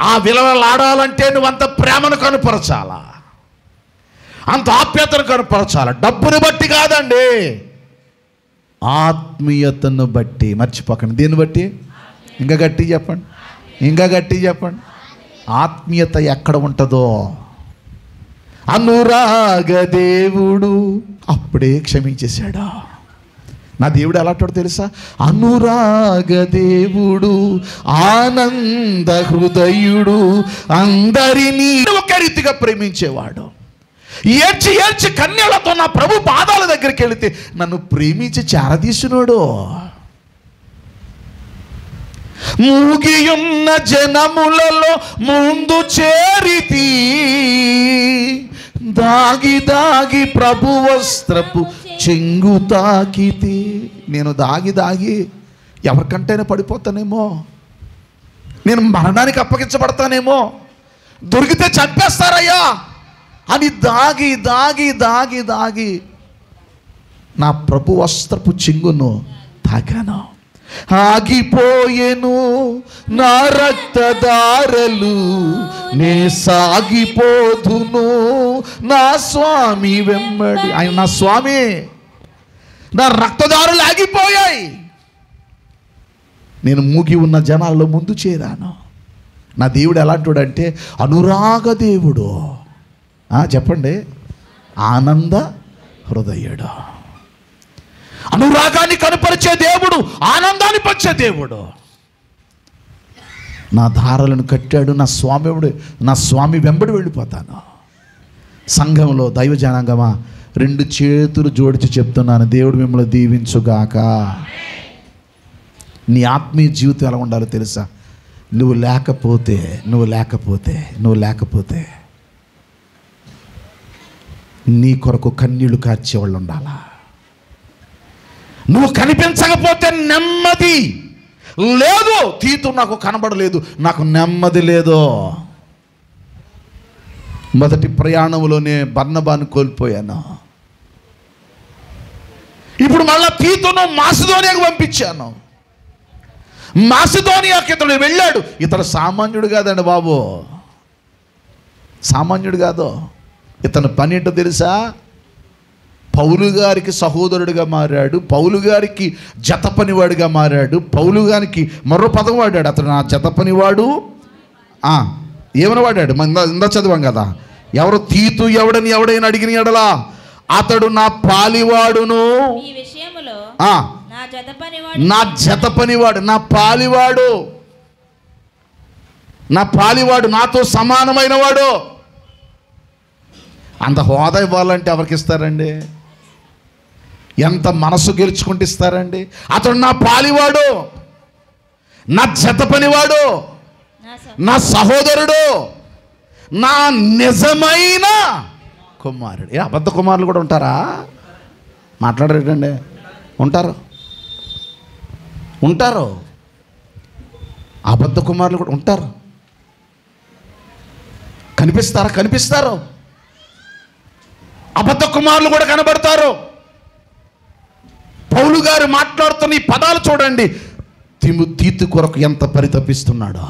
ఆ విలవిలలాడాలంటే నువ్వంత ప్రేమను కనపరచాలా, అంత ఆప్యాయతను కనపరచాలా. డబ్బును బట్టి కాదండి, ఆత్మీయతను బట్టి. మర్చిపోకండి. దేన్ని బట్టి? ఇంకా గట్టి చెప్పండి, ఇంకా గట్టి చెప్పండి. ఆత్మీయత ఎక్కడ ఉంటుందో అనురాగ దేవుడు అప్పుడే క్షమించేశాడు. నా దేవుడు ఎలాంటాడు తెలుసా? అనురాగ దేవుడు, ఆనంద హృదయుడు, అందరినీ ఒక రీతిగా ప్రేమించేవాడు. ఏడ్చి ఏడ్చి కన్యలతో నా ప్రభు పాదాల దగ్గరికి వెళితే నన్ను ప్రేమించి చేరదీసినోడు. మూగియున్న జనములలో ముందు చేరితి, దాగి దాగి ప్రభు వస్త్రపు చెంగు తాకితి. నేను దాగి దాగి ఎవరికంటైనా పడిపోతానేమో, నేను మరణానికి అప్పగించబడతానేమో, దొరికితే చంపేస్తారయ్యా అని దాగి దాగి దాగి దాగి నా ప్రభు వస్త్రపు చెంగును తాకాను. ఆగిపోయేను నా రక్తధారలు, నే సాగిపోదును నా స్వామి వెంబడి. ఆయన నా స్వామి, నా రక్తధారలు ఆగిపోయాయి. నేను మూగి ఉన్న జనాల్లో ముందు చేరాను. నా దేవుడు ఎలాంటివాడంటే అనురాగ దేవుడు. చెప్పండి, ఆనంద హృదయుడు. అనురాగాన్ని కనపరిచే దేవుడు, ఆనందాన్ని పంచే దేవుడు. నా ధారలను కట్టాడు, నా స్వామి వెంబడి వెళ్ళిపోతాను. సంఘంలో దైవ జనాంగమా, 2 చేతులు జోడించి చెప్తున్నాను, దేవుడు మిమ్మల్ని దీవించుగాక. నీ ఆత్మీయ జీవితం ఎలా ఉండాలో తెలుసా? నువ్వు లేకపోతే నీ కొరకు కన్నీళ్లు కార్చేవాళ్ళు ఉండాలా. నువ్వు కనిపించకపోతే నెమ్మది లేదు. తీతు నాకు కనబడలేదు, నాకు నెమ్మది లేదు. మొదటి ప్రయాణంలోనే బర్నబాను కోల్పోయాను. ఇప్పుడు మళ్ళా తీతును మాసిదోనియాకు పంపించాను. మాసిదోనియాకి ఇతడు వెళ్ళాడు. ఇతడు సామాన్యుడు కాదండి బాబు, సామాన్యుడు కాదు. ఇతని పని ఏంటో తెలుసా? పౌలు గారికి సహోదరుడిగా మారాడు, పౌలు గారికి జత పనివాడిగా మారాడు, పౌలు గారికి మరో పదం వాడాడు. అతడు నా జత పనివాడు. ఏమని వాడాడు? ఇందా చదివాం కదా. ఎవరు? తీతు ఎవడైనా అడిగిన ఎడలా అతడు నా పాలివాడును, నా జత పనివాడు, నా పాలివాడు, నాతో సమానమైన వాడు. అంత హోదా ఇవ్వాలంటే ఎవరికి ఇస్తారండి? ఎంత మనసు గెలుచుకుంటూ ఇస్తారండి? అతడు నా పాలివాడు, నా జత పనివాడు, నా సహోదరుడు, నా నిజమైన కుమారుడు. అబద్ధ కుమారులు కూడా ఉంటారా? మాట్లాడరేటండి? ఉంటారు. అబద్ధ కుమారులు కూడా ఉంటారు. కనిపిస్తారు. అబద్ధ కుమారులు కూడా కనబడతారు. పౌలు గారు మాట్లాడుతున్న ఈ పదాలు చూడండి. తీతు కొరకు ఎంత పరితపిస్తున్నాడో.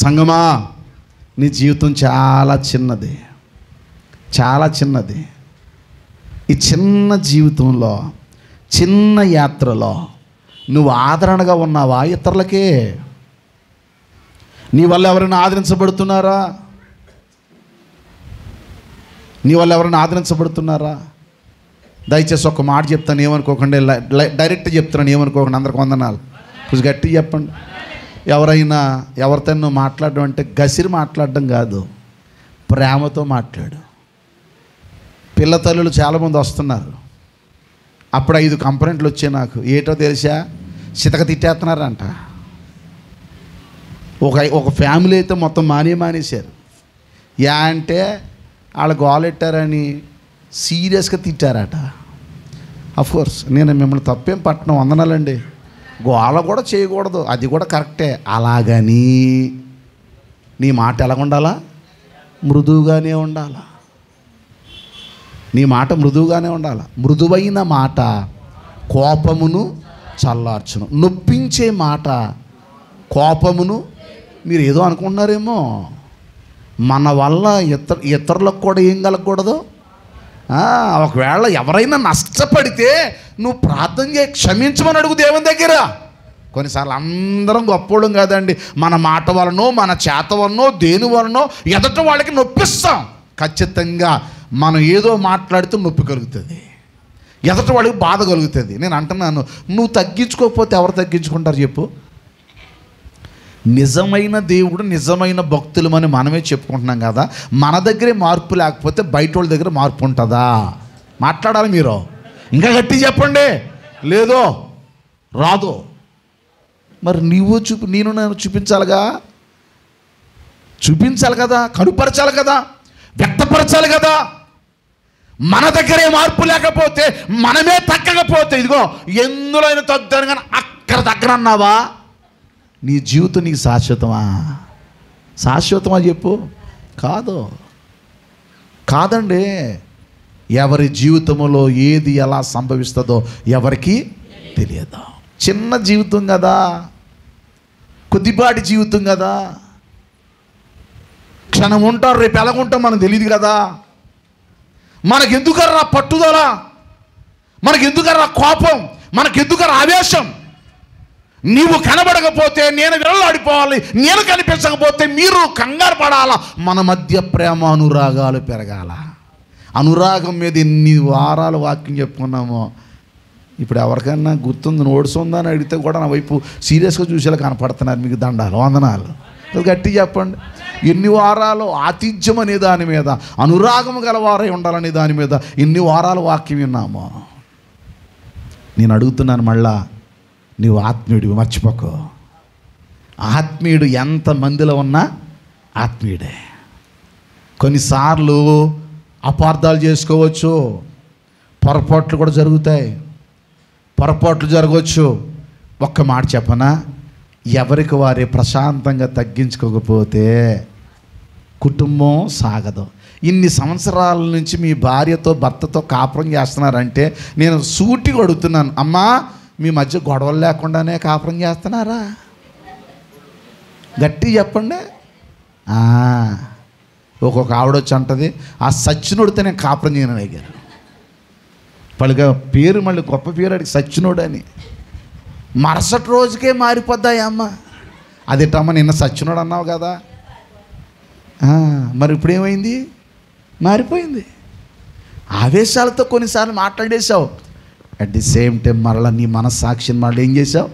సంగమా, నీ జీవితం చాలా చిన్నది. ఈ చిన్న జీవితంలో, చిన్న యాత్రలో నువ్వు ఆదరణగా ఉన్నావా ఇతరులకే? నీ వల్ల ఎవరైనా ఆదరించబడుతున్నారా? దయచేసి ఒక మాట చెప్తాను, ఏమనుకోకండి. డైరెక్ట్ చెప్తున్నాను, ఏమనుకోకండి. అందరికి వందనాలు. కొంచెం గట్టి చెప్పండి. ఎవరైనా ఎవరితో మాట్లాడడం అంటే గసిరి మాట్లాడడం కాదు, ప్రేమతో మాట్లాడు. పిల్ల తల్లులు చాలామంది వస్తున్నారు. అప్పుడు 5 కంప్లైంట్లు వచ్చాయి నాకు. ఏటో తెలుసా, చితక తిట్టేస్తున్నారంట. ఒక ఫ్యామిలీ అయితే మొత్తం మానేశారు. అంటే వాళ్ళు గోలెట్టారని సీరియస్గా తిట్టారట. అఫ్కోర్స్ నేను మిమ్మల్ని తప్పేం పట్టణం, వందనాలండి. గోల కూడా చేయకూడదు, అది కూడా కరెక్టే. అలాగని నీ మాట ఎలాగ ఉండాలా? మృదువుగానే ఉండాలా. నీ మాట మృదువుగానే ఉండాలి. మృదువైన మాట కోపమును చల్లార్చును, నొప్పించే మాట కోపమును. మీరు ఏదో అనుకుంటున్నారేమో, మన వల్ల ఇతరులకు కూడా ఏం కలగకూడదు. ఒకవేళ ఎవరైనా నష్టపడితే నువ్వు ప్రార్థన చేయి, క్షమించమని అడుగు దేవుని దగ్గర. కొన్నిసార్లు అందరం గొప్పోళ్ళం కాదండి. మన మాట వలనో మన చేత వలనో దేని వలనో ఎదుట వాళ్ళకి నొప్పిస్తాం. ఖచ్చితంగా మనం ఏదో మాట్లాడితే నొప్పి కలుగుతుంది, ఎదుట వాళ్ళకి బాధ కలుగుతుంది. నేను అంటున్నాను, నువ్వు తగ్గించుకోకపోతే ఎవరు తగ్గించుకుంటారు చెప్పు? నిజమైన దేవుడు, నిజమైన భక్తులమని మనమే చెప్పుకుంటున్నాం కదా. మన దగ్గరే మార్పు లేకపోతే బయట వాళ్ళ దగ్గర మార్పు ఉంటుందా? మాట్లాడాలి మీరు. ఇంకా గట్టి చెప్పండి. లేదో రాదో. మరి నేను చూపించాలి కదా, కనుపరచాలి కదా, వ్యక్తపరచాలి కదా. మన దగ్గరే మార్పు లేకపోతే, మనమే తగ్గకపోతే, ఇదిగో ఎందులో అయినా తగ్గుతాను కానీ అక్కడ తగ్గనన్నావా, నీ జీవితం నీకు శాశ్వతమా చెప్పు? కాదండి. ఎవరి జీవితంలో ఏది ఎలా సంభవిస్తుందో ఎవరికి తెలియదు. చిన్న జీవితం కదా, కొద్దిపాటి జీవితం కదా, క్షణం ఉంటారు, రేపు ఎలాగుంటాం మనకు తెలియదు కదా. మనకెందుకరా పట్టుదల, మనకెందుకరా కోపం, మనకెందుకరా ఆవేశం? నీవు కనబడకపోతే నేను వెళ్ళాడిపోవాలి, నేను కనిపించకపోతే మీరు కంగారు పడాలా. మన మధ్య ప్రేమ అనురాగాలు పెరగాల. అనురాగం మీద ఎన్ని వారాలు వాక్యం చెప్పుకున్నామో. ఇప్పుడు ఎవరికైనా గుర్తుంది, నోట్స్ ఉందా అని అడిగితే కూడా నా వైపు సీరియస్గా చూసేలా కనపడుతున్నారు. మీకు దండాలు, వందనాలు. గట్టి చెప్పండి. ఎన్ని వారాలు ఆతిథ్యం అనే దాని మీద, అనురాగం గలవారై ఉండాలనే దాని మీద ఎన్ని వారాలు వాక్యం విన్నామో. నేను అడుగుతున్నాను మళ్ళా, నీవు ఆత్మీయుడివి, మర్చిపోకో. ఆత్మీయుడు ఎంతమందిలో ఉన్నా ఆత్మీయుడే. కొన్నిసార్లు అపార్థాలు చేసుకోవచ్చు, పొరపాట్లు కూడా జరుగుతాయి, పొరపాట్లు జరగవచ్చు. ఒక్క మాట చెప్పనా, ఎవరికి వారే ప్రశాంతంగా తగ్గించుకోకపోతే కుటుంబం సాగదు. ఇన్ని సంవత్సరాల నుంచి మీ భార్యతో భర్తతో కాపురం చేస్తున్నారంటే నేను సూటిగా అడుగుతున్నాను, అమ్మా మీ మధ్య గొడవలు లేకుండానే కాపురం చేస్తున్నారా? గట్టి చెప్పండి. ఒక్కొక్క ఆవిడొచ్చి అంటది, ఆ సచ్చినోడితే నేను కాపురం చేయను అడిగారు. పలుగా పేరు మళ్ళీ గొప్ప పేరు అడిగి సచ్చినోడు అని. మరుసటి రోజుకే మారిపోద్దాయి అమ్మ. అదేటమ్మ నిన్న సచ్చినోడు అన్నావు కదా, మరి ఇప్పుడేమైంది? మారిపోయింది. ఆవేశాలతో కొన్నిసార్లు మాట్లాడేశావు. అట్ ది సేమ్ టైం మరలా నీ మనస్సాక్షిని మళ్ళీ ఏం చేసావు?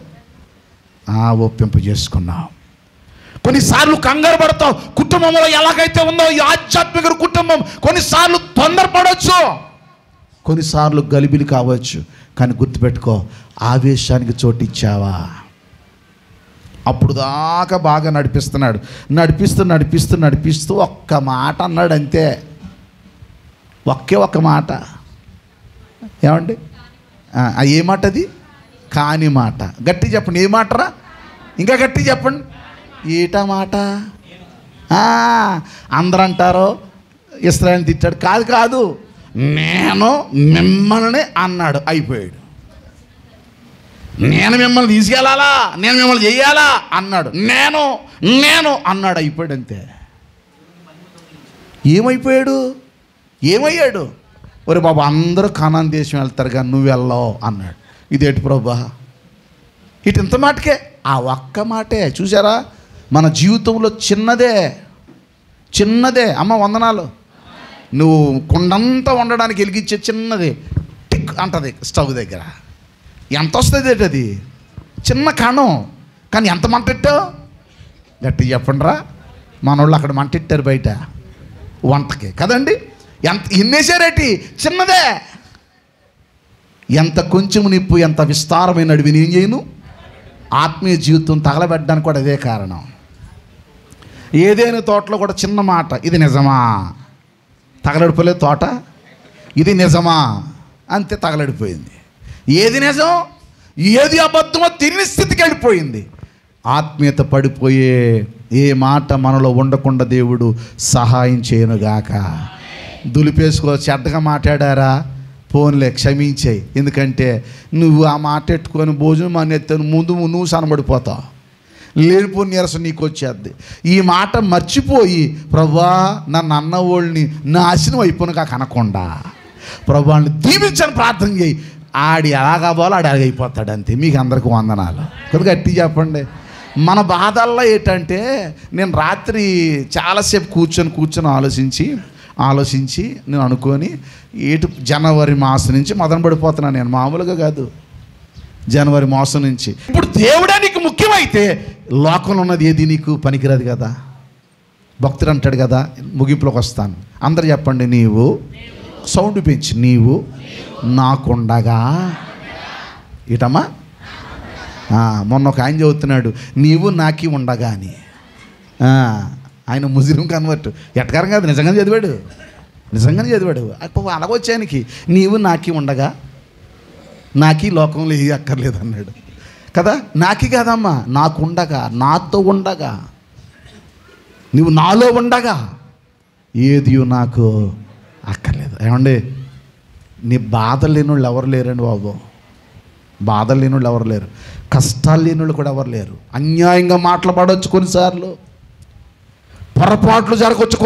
ఒప్పింపు చేసుకున్నావు. కొన్నిసార్లు కంగారు పడతావు. కుటుంబంలో ఎలాగైతే ఉందో ఈ ఆధ్యాత్మిక కుటుంబం కొన్నిసార్లు తొందరపడవచ్చు, కొన్నిసార్లు గలిబిలి కావచ్చు. కానీ గుర్తుపెట్టుకో, ఆవేశానికి చోటిచ్చావా? అప్పుడు దాకా బాగా నడిపిస్తున్నాడు. నడిపిస్తూ ఒక్క మాట అన్నాడు అంతే. ఒక్క మాట. ఏమండి? ఏ మాట అది? కాని మాట. గట్టి చెప్పండి. ఏ మాటరా? ఇంకా గట్టి చెప్పండి. ఏటా మాట? అందరూ అంటారు ఇశ్రాయేలుని తిట్టాడు. కాదు, నేను మిమ్మల్ని అన్నాడు, అయిపోయాడు. నేను మిమ్మల్ని తీసుకెళ్ళాలా, నేను మిమ్మల్ని చెయ్యాలా అన్నాడు. నేను అన్నాడు, అయిపోయాడు అంతే. ఏమయ్యాడు? ఒరే బాబు, అందరూ కానాన్ దేశం వెళ్తారు కానీ నువ్వు వెళ్ళావు అన్నాడు. ఇదేంటి ప్రభా? ఇంత మాటకే, ఆ ఒక్క మాటే. చూసారా, మన జీవితంలో చిన్నదే అమ్మ వందనాలు. నువ్వు కొండంతా ఉండడానికి వెలిగించే చిన్నదే టిక్ అంటది స్టవ్ దగ్గర. ఎంత వస్తుంది ఏంటి అది? చిన్న కణం, కానీ ఎంత మంటెట్టావు గట్టి చెప్పండి రా. మనోళ్ళు అక్కడ మంటెట్టారు బయట వంటకి కదండి. ఎన్నేసారేటి? చిన్నదే. ఎంత కొంచెం నిప్పు ఎంత విస్తారమైన అడవిని ఏం చేయను? ఆత్మీయ జీవితం తగలబెట్టడానికి కూడా అదే కారణం. ఏదైనా తోటలో కూడా చిన్న మాట, ఇది నిజమా? తగలడిపోలేదు తోట, ఇది నిజమా? అంతే, తగలడిపోయింది. ఏది నిజం ఏది అబద్ధమో తెలియని స్థితికి వెళ్ళిపోయింది. ఆత్మీయత పడిపోయే ఏ మాట మనలో ఉండకుండా దేవుడు సహాయం చేయనుగాక. దులిపేసుకో, చెడ్డగా మాట్లాడారా, ఫోన్లే క్షమించేయి. ఎందుకంటే నువ్వు ఆ మాట ఎట్టుకొని భోజనం మానేస్తాను ముందు నువ్వు సనబడిపోతావు, లేనిపోని నీరసం నీకు వచ్చేద్ది. ఈ మాట మర్చిపోయి ప్రభువా నన్ను అన్నవాళ్ళని నాశనం అయిపోనుగా కనకుండా ప్రభువాన్ని దీవించని ప్రార్థన చేయి. ఆడి ఎలాగవ్వాలో ఆడి అలాగైపోతాడు అంతే. మీకు అందరికీ వందనాలు. కొద్దిగా గట్టి చెప్పండి. మన బాధల్లో ఏంటంటే నేను రాత్రి చాలాసేపు కూర్చొని ఆలోచించి నేను అనుకొని జనవరి మాసం నుంచి మొదలు పడిపోతున్నాను. నేను మామూలుగా కాదు, జనవరి మాసం నుంచి. ఇప్పుడు దేవుడే నీకు ముఖ్యమైతే లోకంలో ఉన్నది ఏది నీకు పనికిరాదు కదా. భక్తుడు అంటాడు కదా, ముగింపులోకి వస్తాను. అందరు చెప్పండి, నీవు సౌండ్ పెంచి, నీవు నాకుండగా. ఇటమ్మా మొన్న ఒక ఆయన చదువుతున్నాడు, నీవు నాకి ఉండగా అని. ఆయన ముస్లిం కన్వర్ట్, ఎట్టకారం కాదు, నిజంగానే చదివాడు. అలాగొచ్చానికి నీవు నాకి ఉండగా, నాకి లోకంలో ఏ అక్కర్లేదు అన్నాడు కదా. నాకి కాదమ్మా, నాకుండగా, నాతో ఉండగా, నువ్వు నాలో ఉండగా ఏది నాకు అక్కర్లేదు. ఏమండి, నీ బాధలు లేని వాళ్ళు ఎవరు లేరండి బాబు. బాధలు లేని వాళ్ళు ఎవరు లేరు, కష్టాలు లేని వాళ్ళు కూడా ఎవరు లేరు. అన్యాయంగా మాట్లాడవచ్చు కొన్నిసార్లు, పొరపాట్లు జరగవచ్చు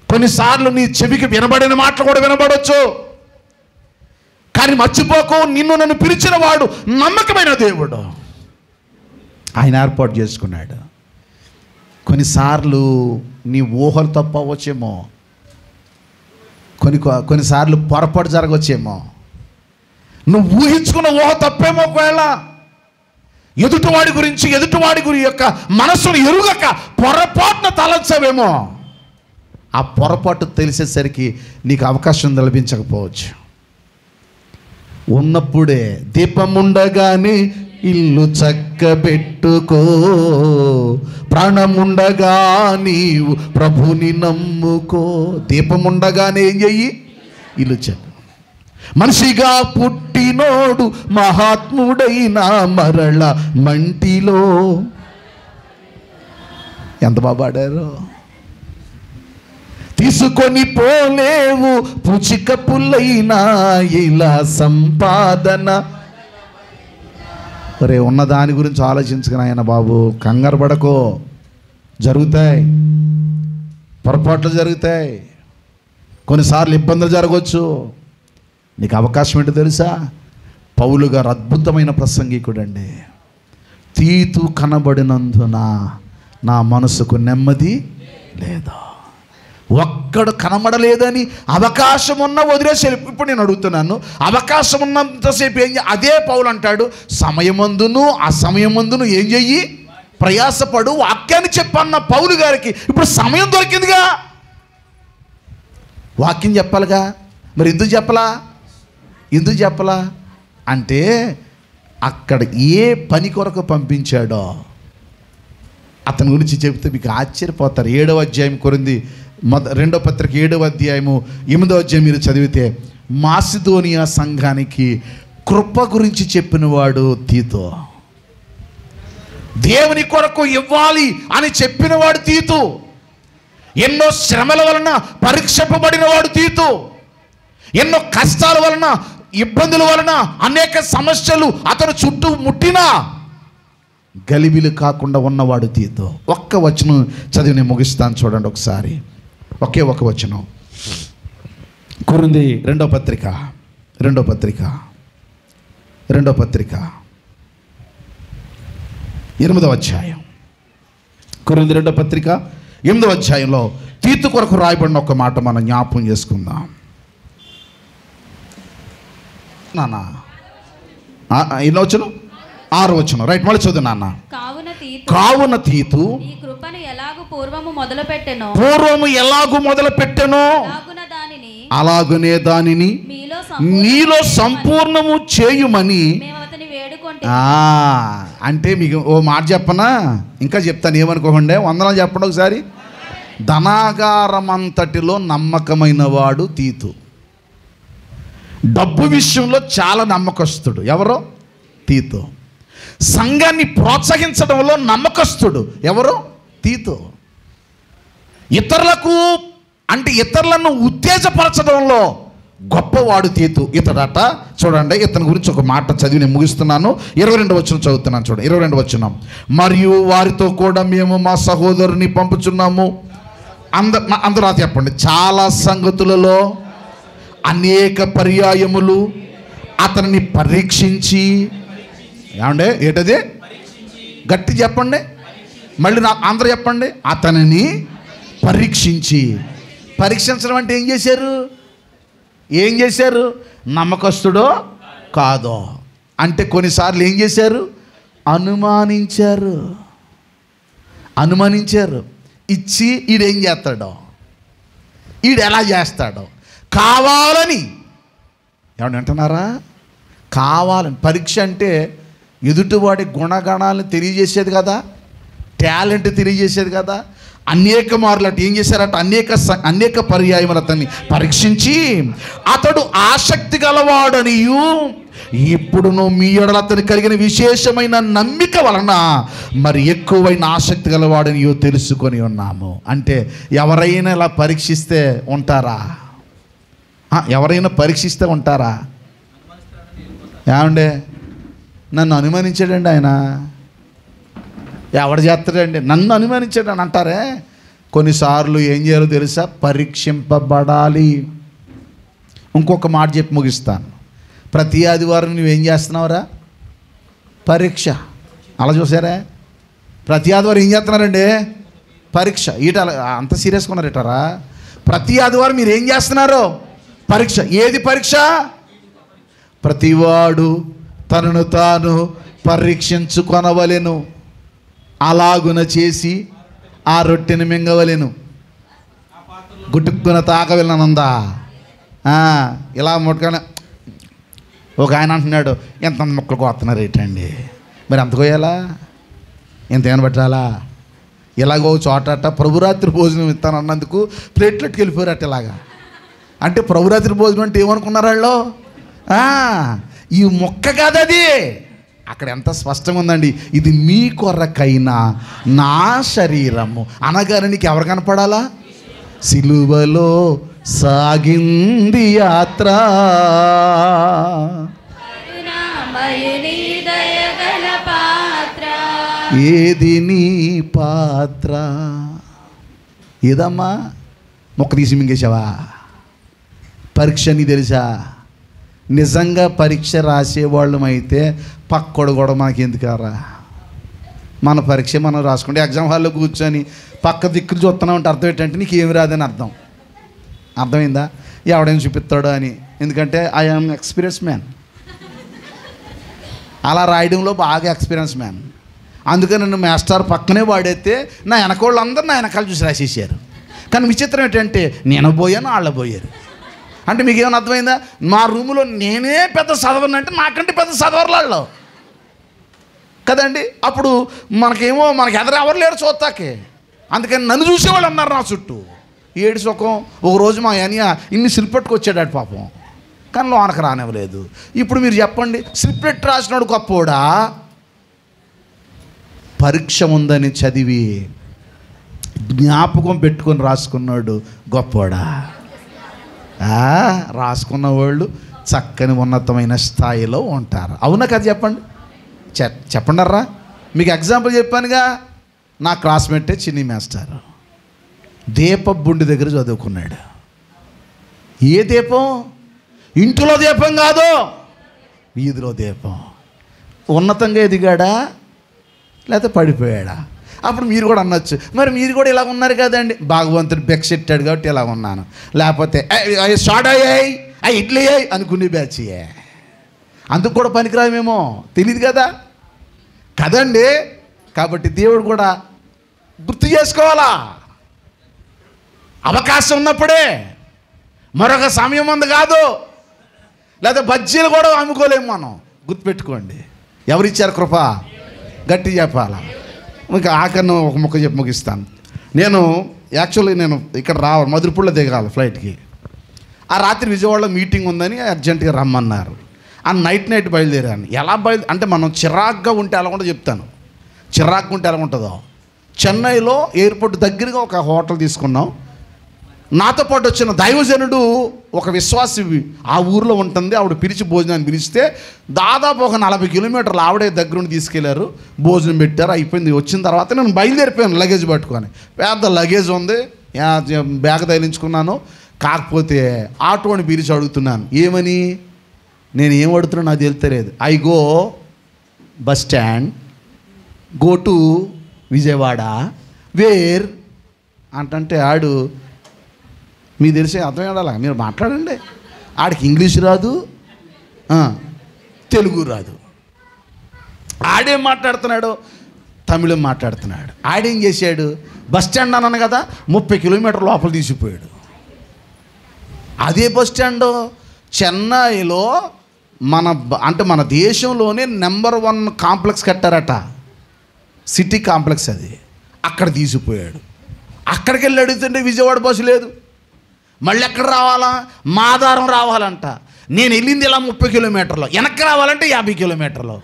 కొన్నిసార్లు నీ చెవికి వినబడిన మాటలు కూడా వినబడవచ్చు. కానీ మర్చిపోకు, నన్ను పిలిచిన వాడు నమ్మకమైన దేవుడు. ఆయన ఏర్పాటు చేసుకున్నాడు. కొన్నిసార్లు నీ ఊహలు తప్పు అవ్వచ్చేమో, కొన్నిసార్లు పొరపాటు జరగవచ్చేమో, నువ్వు ఊహించుకున్న ఊహ తప్పేమో. ఒకవేళ ఎదుటివాడి గురి యొక్క మనసును ఎరుగక పొరపాటున తలంచవేమో. ఆ పొరపాటు తెలిసేసరికి నీకు అవకాశం లభించకపోవచ్చు. ఉన్నప్పుడే దీపముండగానే ఇల్లు చక్కబెట్టుకో, ప్రాణముండగా నీవు ప్రభుని నమ్ముకో. దీపముండగానే ఏం చెయ్యి? ఇల్లు చక్క. మనిషిగా పుట్టినోడు మహాత్ముడైన మరల మంటిలో. ఎంత బాగా పాడారు. తీసుకొని పోలేవు పుచిక పుల్లైనా ఇలా సంపాదన. ఒరే, ఉన్న దాని గురించి ఆలోచించుకుని ఆయన బాబు, కంగారు పడకో. జరుగుతాయి, పొరపాట్లు జరుగుతాయి, కొన్నిసార్లు ఇబ్బందులు జరగవచ్చు. నీకు అవకాశం ఏంటో తెలుసా? పౌలు గారు అద్భుతమైన ప్రసంగికుడు అండి. తీతు కనబడినందున నా మనసుకు నెమ్మది లేదు. ఒక్కడు కనబడలేదని అవకాశం ఉన్న వదిలేసి. ఇప్పుడు నేను అడుగుతున్నాను, అవకాశం ఉన్నంతసేపు అదే పౌలు అంటాడు, సమయమందును అసమయమందును ఏం చెయ్యి? ప్రయాసపడు, వాక్యాన్ని చెప్పన్న పౌలు గారికి ఇప్పుడు సమయం దొరికిందిగా, వాక్యం చెప్పాలిగా. మరి ఎందుకు చెప్పలా అంటే అక్కడ ఏ పని కొరకు పంపించాడో అతని గురించి చెబితే మీకు ఆశ్చర్యపోతారు. 7వ అధ్యాయం కొరింథీ 2వ పత్రిక 7వ అధ్యాయము 8వ అధ్యాయం మీరు చదివితే, మాసిదోనియా సంఘానికి కృప గురించి చెప్పినవాడు తీతు. దేవుని కొరకు ఇవ్వాలి అని చెప్పినవాడు తీతు. ఎన్నో శ్రమల వలన పరీక్షింపబడినవాడు తీతు. ఎన్నో కష్టాల వలన, ఇబ్బందుల వలన, అనేక సమస్యలు అతను చుట్టూ ముట్టినా గలిబిలు కాకుండా ఉన్నవాడు తీతు. ఒక్క వచనం చదివి నేను ముగిస్తాను, చూడండి ఒకసారి. ఒకే ఒక వచనం. కొరింథీ 2వ పత్రిక 8వ అధ్యాయం. కొరింథీ 2వ పత్రిక 8వ అధ్యాయంలో తీతు కొరకు రాయబడిన ఒక మాట మనం జ్ఞాపకం చేసుకుందాం. నాన్న ఎన్నో వచ్చును 6 వచ్చును. రైట్, మళ్ళీ చదువు నాన్న. కావున తీతు ఈ కృపను ఎలాగు పూర్వము మొదలుపెట్టెనో అలాగునే దానిని మీలో సంపూర్ణము చేయుమని. అంటే మీకు ఓ మాట చెప్పనా, ఇంకా చెప్తాను, ఏమనుకోకండి, వందనాలు చెప్పండి ఒకసారి. ధనాగారమంతటిలో నమ్మకమైన వాడు తీతు. డబ్బు విషయంలో చాలా నమ్మకస్తుడు. ఎవరో? తీతు. సంఘాన్ని ప్రోత్సహించడంలో నమ్మకస్తుడు. ఎవరో? తీతు. ఇతరులను ఉత్తేజపరచడంలో గొప్పవాడు తీతు. ఇతడట చూడండి, ఇతని గురించి ఒక మాట చదివి నేను ముగిస్తున్నాను. 22వ వచనం చదువుతున్నాను చూడండి. 22వ వచనం. మరియు వారితో కూడా మేము మా సహోదరుని పంపుచున్నాము. అందరూ చెప్పండి. చాలా సంగతులలో అనేక పర్యాయములు అతనిని పరీక్షించి. ఏమండే ఏంటది? గట్టి చెప్పండి, మళ్ళీ అందరూ చెప్పండి. అతనిని పరీక్షించడం అంటే ఏం చేశారు? నమ్మకస్తుడో కాదో అంటే కొన్నిసార్లు ఏం చేశారు? అనుమానించారు. ఇచ్చి ఈడేం చేస్తాడో, ఈడు ఎలా చేస్తాడో కావాలని. ఏమన్నా అంటున్నారా? కావాలని. పరీక్ష అంటే ఎదుటివాడి గుణగణాలను తెలియజేసేది కదా, టాలెంట్ తెలియజేసేది కదా. అనేక మార్లు అటు ఏం చేశారట? అనేక పర్యాయములు అతన్ని పరీక్షించి అతడు ఆసక్తి గలవాడనియు ఇప్పుడును మీ ఎడల అతని కలిగిన విశేషమైన నమ్మిక వలన మరి ఎక్కువైన ఆసక్తి గలవాడనియో తెలుసుకొని ఉన్నాము. అంటే ఎవరైనా ఇలా పరీక్షిస్తే ఉంటారా? ఏమండే నన్ను అనుమానించాడండి ఆయన, ఎవడు చేస్తాడండి, నన్ను అనుమానించాడని అంటారే. కొన్నిసార్లు ఏం చేయాలో తెలుసా? పరీక్షింపబడాలి. ఇంకొక మాట చెప్పి ముగిస్తాను. ప్రతి ఆదివారం నువ్వేం చేస్తున్నావురా? పరీక్ష. అలా చూసారా? ప్రతి ఆదివారం ఏం చేస్తున్నారండి? పరీక్ష. అంత సీరియస్గా ఉన్నారేటారా? ప్రతి ఆదివారం మీరు ఏం చేస్తున్నారు? పరీక్ష. ఏది పరీక్ష? ప్రతివాడు తనను తాను పరీక్షించుకొనవలెను, అలాగున చేసి ఆ రొట్టెను మింగవలెను, గుట్టుకున తాకవలనందా. ఇలా ముట్టుకొని ఒక ఆయన అంటున్నాడు, ఎంత మొక్కలు కోస్తున్నారు ఏంటండి, మరి అంత కోయాలా, ఎంత ఏమైనా పెట్టాలా? ఇలాగో చోట ప్రభురాత్రి భోజనం ఇస్తానన్నందుకు ప్లేట్లెట్కి వెళ్ళిపోయారట. ఇలాగా అంటే ప్రభురాత్రి భోజనం అంటే ఏమనుకున్నారు వాళ్ళు? ఈ మొక్క కాదది. అక్కడ ఎంత స్పష్టంగా ఉందండి, ఇది మీ కొరకైనా నా శరీరము అనగానే నీకు ఎవరు కనపడాలా? సిలువలో సాగింది యాత్ర, ఏది నీ పాత్ర. ఏదమ్మా మొక్క తీసి మింగేసావా? పరీక్ష నీ తెలుసా? నిజంగా పరీక్ష రాసేవాళ్ళం అయితే పక్కోడు కూడా మనకి ఎందుకారా? మన పరీక్ష మనం రాసుకుంటే ఎగ్జామ్ హాల్లో కూర్చొని పక్క దిక్కులు చూస్తున్నాం అంటే అర్థం ఏంటంటే నీకు ఏమి రాదని అర్థమైందా? ఎవడైనా చూపిస్తాడో అని. ఎందుకంటే ఐ ఆమ్ ఎక్స్పీరియన్స్ మ్యాన్, అలా రాయడంలో బాగా ఎక్స్పీరియన్స్ మ్యాన్. అందుకని నన్ను మాస్టర్ పక్కనే వాడైతే నా వెనకోళ్ళు అందరూ నా వెనకాల చూసి రాసేసారు. కానీ విచిత్రం ఏంటంటే నేను పోయాను, వాళ్ళు పోయారు. అంటే మీకు ఏమైనా అర్థమైందా? మా రూములో నేనే పెద్ద చదవను అంటే నాకంటే పెద్ద చదవరులాళ్ళు కదండి. అప్పుడు మనకి ఎదరెవరు లేరు చూస్తాకే. అందుకని నన్ను చూసేవాళ్ళు అన్నారు నా చుట్టూ. ఏడు సుఖం. ఒకరోజు మా అనియ ఇన్ని శిల్పెట్టుకొచ్చాడు పాపం, కానీ లోనకు రానివ్వలేదు. ఇప్పుడు మీరు చెప్పండి, స్లిప్లెట్ రాసినాడు గొప్పోడా, పరీక్ష ఉందని చదివి జ్ఞాపకం పెట్టుకొని రాసుకున్నాడు గొప్పోడా? రాసుకున్న వాళ్ళు చక్కని ఉన్నతమైన స్థాయిలో ఉంటారు. అవునా కదా? చెప్పండర్రా. మీకు ఎగ్జాంపుల్ చెప్పానుగా, నా క్లాస్మేటే చిన్ని మాస్టర్ దీపబుండి దగ్గర చదువుకున్నాడు. ఏ దీపం? ఇంటిలో దీపం కాదు, వీధిలో దీపం. ఉన్నతంగా ఎదిగాడా లేకపోతే పడిపోయాడా? అప్పుడు మీరు కూడా అనొచ్చు, మరి మీరు కూడా ఇలా ఉన్నారు కదండి. భగవంతుడు బెక్సెట్టాడు కాబట్టి ఇలా ఉన్నాను, లేకపోతే షార్ట్ అయ్యాయి ఇడ్లీ అయ్యాయి అనుకునే బ్యాచ్. అందుకు కూడా పనికిరామేమో తెలియదు కదా కదండి. కాబట్టి దేవుడు కూడా గుర్తు చేసుకోవాలా, అవకాశం ఉన్నప్పుడే, మరొక సమయం ఉంది కాదు. లేదా బజ్జీలు కూడా అమ్ముకోలేము మనం, గుర్తుపెట్టుకోండి. ఎవరిచ్చారు కృప? గట్టి చెప్పాలా. ఇంకా ఆఖరిని ఒక ముక్క చెప్పి ముగిస్తాను. యాక్చువల్లీ నేను ఇక్కడ రావాలి, మధురపూడిలో దిగాలి ఫ్లైట్కి. ఆ రాత్రి విజయవాడలో మీటింగ్ ఉందని అర్జెంటుగా రమ్మన్నారు. ఆ నైట్ బయలుదేరాను. ఎలా అంటే మనం చిరాగ్గా ఉంటే ఎలా ఉంటుందో చెప్తాను. చిరాగ్గా ఉంటే ఎలా ఉంటుందో, చెన్నైలో ఎయిర్పోర్ట్ దగ్గరగా ఒక హోటల్ తీసుకున్నాం. నాతో పాటు వచ్చిన దైవజనుడు ఒక విశ్వాసి ఆ ఊరిలో ఉంటుంది. ఆవిడ పిలిచి భోజనాన్ని పిలిస్తే దాదాపు ఒక 40 కిలోమీటర్లు ఆవిడే దగ్గరుండి తీసుకెళ్లారు, భోజనం పెట్టారు. అయిపోయింది. వచ్చిన తర్వాత నేను బయలుదేరిపోయాను లగేజ్ పట్టుకొని. పెద్ద లగేజ్ ఉంది, బ్యాగ్ తగిలించుకున్నాను. కాకపోతే ఆటోని పిలిచి అడుగుతున్నాను, ఏమని? నేను ఏం అడుగుతున్నా నాకు తెలుస్తలేదు. I go bus stand, go to Vijayawada, where అంటే ఆడు, మీకు తెలిసే అర్థం అలా మీరు మాట్లాడండి. ఆడికి ఇంగ్లీష్ రాదు, తెలుగు రాదు. ఆడేం మాట్లాడుతున్నాడు? తమిళం మాట్లాడుతున్నాడు. ఆడేం చేశాడు? బస్ స్టాండ్ అన్నాను కదా, 30 కిలోమీటర్ లోపల తీసిపోయాడు. అదే బస్ స్టాండ్ చెన్నైలో మన దేశంలోనే నెంబర్ 1 కాంప్లెక్స్ కట్టారట, సిటీ కాంప్లెక్స్. అది అక్కడ తీసిపోయాడు. అక్కడికి వెళ్ళి అడుగుతుంటే విజయవాడ బస్సు లేదు. మళ్ళీ ఎక్కడ రావాలా? మాదారం రావాలంట. నేను వెళ్ళింది ఇలా 30 కిలోమీటర్లు, వెనక్కి రావాలంటే 50 కిలోమీటర్లు.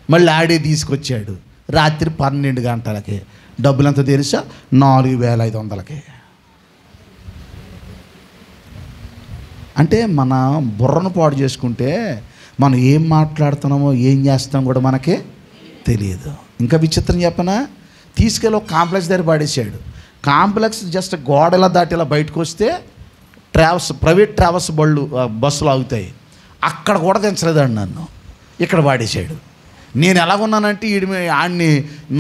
మళ్ళీ ఆడే తీసుకొచ్చాడు రాత్రి 12 గంటలకి. డబ్బులు ఎంత తెలుసా? 4500. అంటే మన బుర్రను పాడు చేసుకుంటే మనం ఏం మాట్లాడుతున్నామో ఏం చేస్తాం కూడా మనకే తెలియదు. ఇంకా విచిత్రం చెప్పనా, తీసుకెళ్ళి ఒక కాంప్లెక్స్ దగ్గర పడేసాడు. కాంప్లెక్స్ జస్ట్ గోడలా దాటి ఇలా బయటకు వస్తే ప్రైవేట్ ట్రావెల్స్ బస్సులు ఆగుతాయి, అక్కడ కూడా దించలేదండి నన్ను, ఇక్కడ పాడేశాడు. నేను ఎలాగున్నానంటే ఆడిని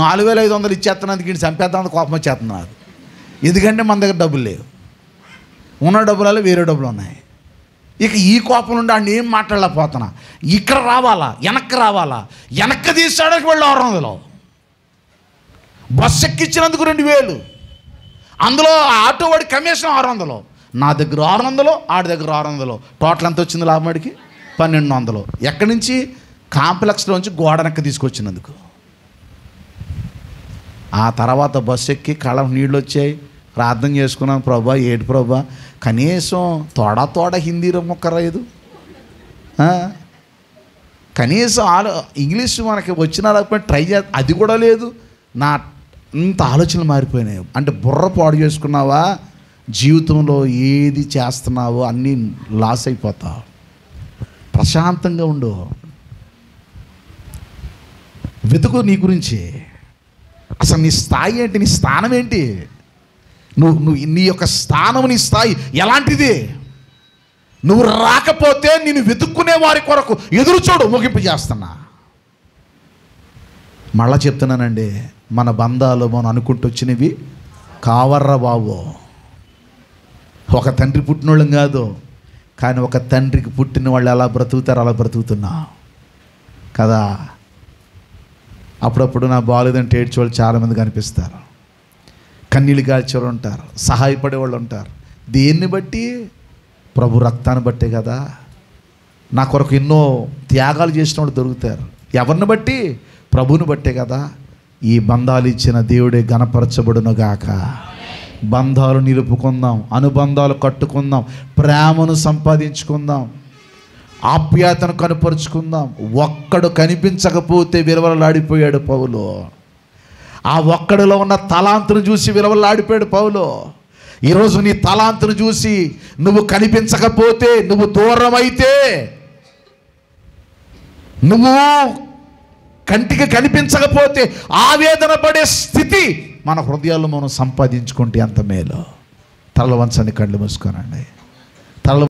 4500 ఇచ్చేస్తున్నందుకు వీడిని చంపేద్దామని కోపం వచ్చేస్తున్నాను. ఎందుకంటే మన దగ్గర డబ్బులు లేవు, ఉన్న డబ్బులలో వేరే డబ్బులు ఉన్నాయి. ఇక ఈ కోపం నుండి ఆడిని ఏం మాట్లాడలేకపోతున్నా. ఇక్కడ రావాలా, వెనక్కి రావాలా, వెనక్కి తీసాడానికి వెళ్ళి 600, బస్సు ఎక్కించినందుకు 2000, అందులో ఆటో వాడి కమిషన్ 600, నా దగ్గర 600, ఆడి దగ్గర 600, టోటల్ ఎంత వచ్చింది లాభం? వాడికి 1200. ఎక్కడి నుంచి? కాంప్లెక్స్లోంచి గోడనెక్క తీసుకొచ్చినందుకు. ఆ తర్వాత బస్సు ఎక్కి కళ్ళం నీళ్ళు వచ్చాయి. ప్రార్థన చేసుకున్నాను, ప్రభా ఏడు ప్రభా, కనీసం తోడ హిందీ మొక్క రాదు, కనీసం ఇంగ్లీష్ మనకి వచ్చినా లేకపోతే ట్రై అది కూడా లేదు. నా ఇంత ఆలోచనలు మారిపోయినాయి. అంటే బుర్ర పాడు చేసుకున్నావా, జీవితంలో ఏది చేస్తున్నావో అన్నీ లాస్ అయిపోతావు. ప్రశాంతంగా ఉండు, వెతుకు నీ గురించి. అసలు నీ స్థాయి ఏంటి? నీ స్థానం ఏంటి? నువ్వు నీ యొక్క స్థానం, నీ స్థాయి ఎలాంటిది? నువ్వు రాకపోతే నిన్ను వెతుక్కునే వారి కొరకు ఎదురు చూడు. ముగింపు చేస్తున్నా, మళ్ళా చెప్తున్నానండి, మన బంధాలు మనం అనుకుంటూ వచ్చినవి కావర్రా బాబు. ఒక తండ్రి పుట్టినోళ్ళం కాదు, కానీ ఒక తండ్రికి పుట్టిన వాళ్ళు ఎలా బ్రతుకుతారో అలా బ్రతుకుతున్నా కదా. అప్పుడప్పుడు నా బాలేదంటే ఏడ్చేవాళ్ళు చాలామంది కనిపిస్తారు, కన్నీళ్ళు గాల్చేవాళ్ళు ఉంటారు, సహాయపడేవాళ్ళు ఉంటారు. దేన్ని బట్టి? ప్రభు రక్తాన్ని బట్టే కదా. నా కొరకు ఎన్నో త్యాగాలు చేసిన వాళ్ళు దొరుకుతారు. ఎవరిని బట్టి? ప్రభువుని బట్టే కదా. ఈ బంధాలు ఇచ్చిన దేవుడే గణపరచబడును గాక. బంధాలు నిలుపుకుందాం, అనుబంధాలు కట్టుకుందాం, ప్రేమను సంపాదించుకుందాం, ఆప్యాయతను కనుపరుచుకుందాం. ఒక్కడు కనిపించకపోతే విలవలాడిపోయాడు పౌలు. ఆ ఒక్కడిలో ఉన్న తలాంతును చూసి విలవలాడిపోయాడు పౌలు. ఈరోజు నీ తలాంతును చూసి నువ్వు కనిపించకపోతే, నువ్వు దూరం అయితే, నువ్వు కంటికి కనిపించకపోతే ఆవేదన పడే స్థితి మన హృదయాల్లో మనం సంపాదించుకుంటే ఎంత మేలు. తల వంచని కళ్ళు మూసుకోనండి. తల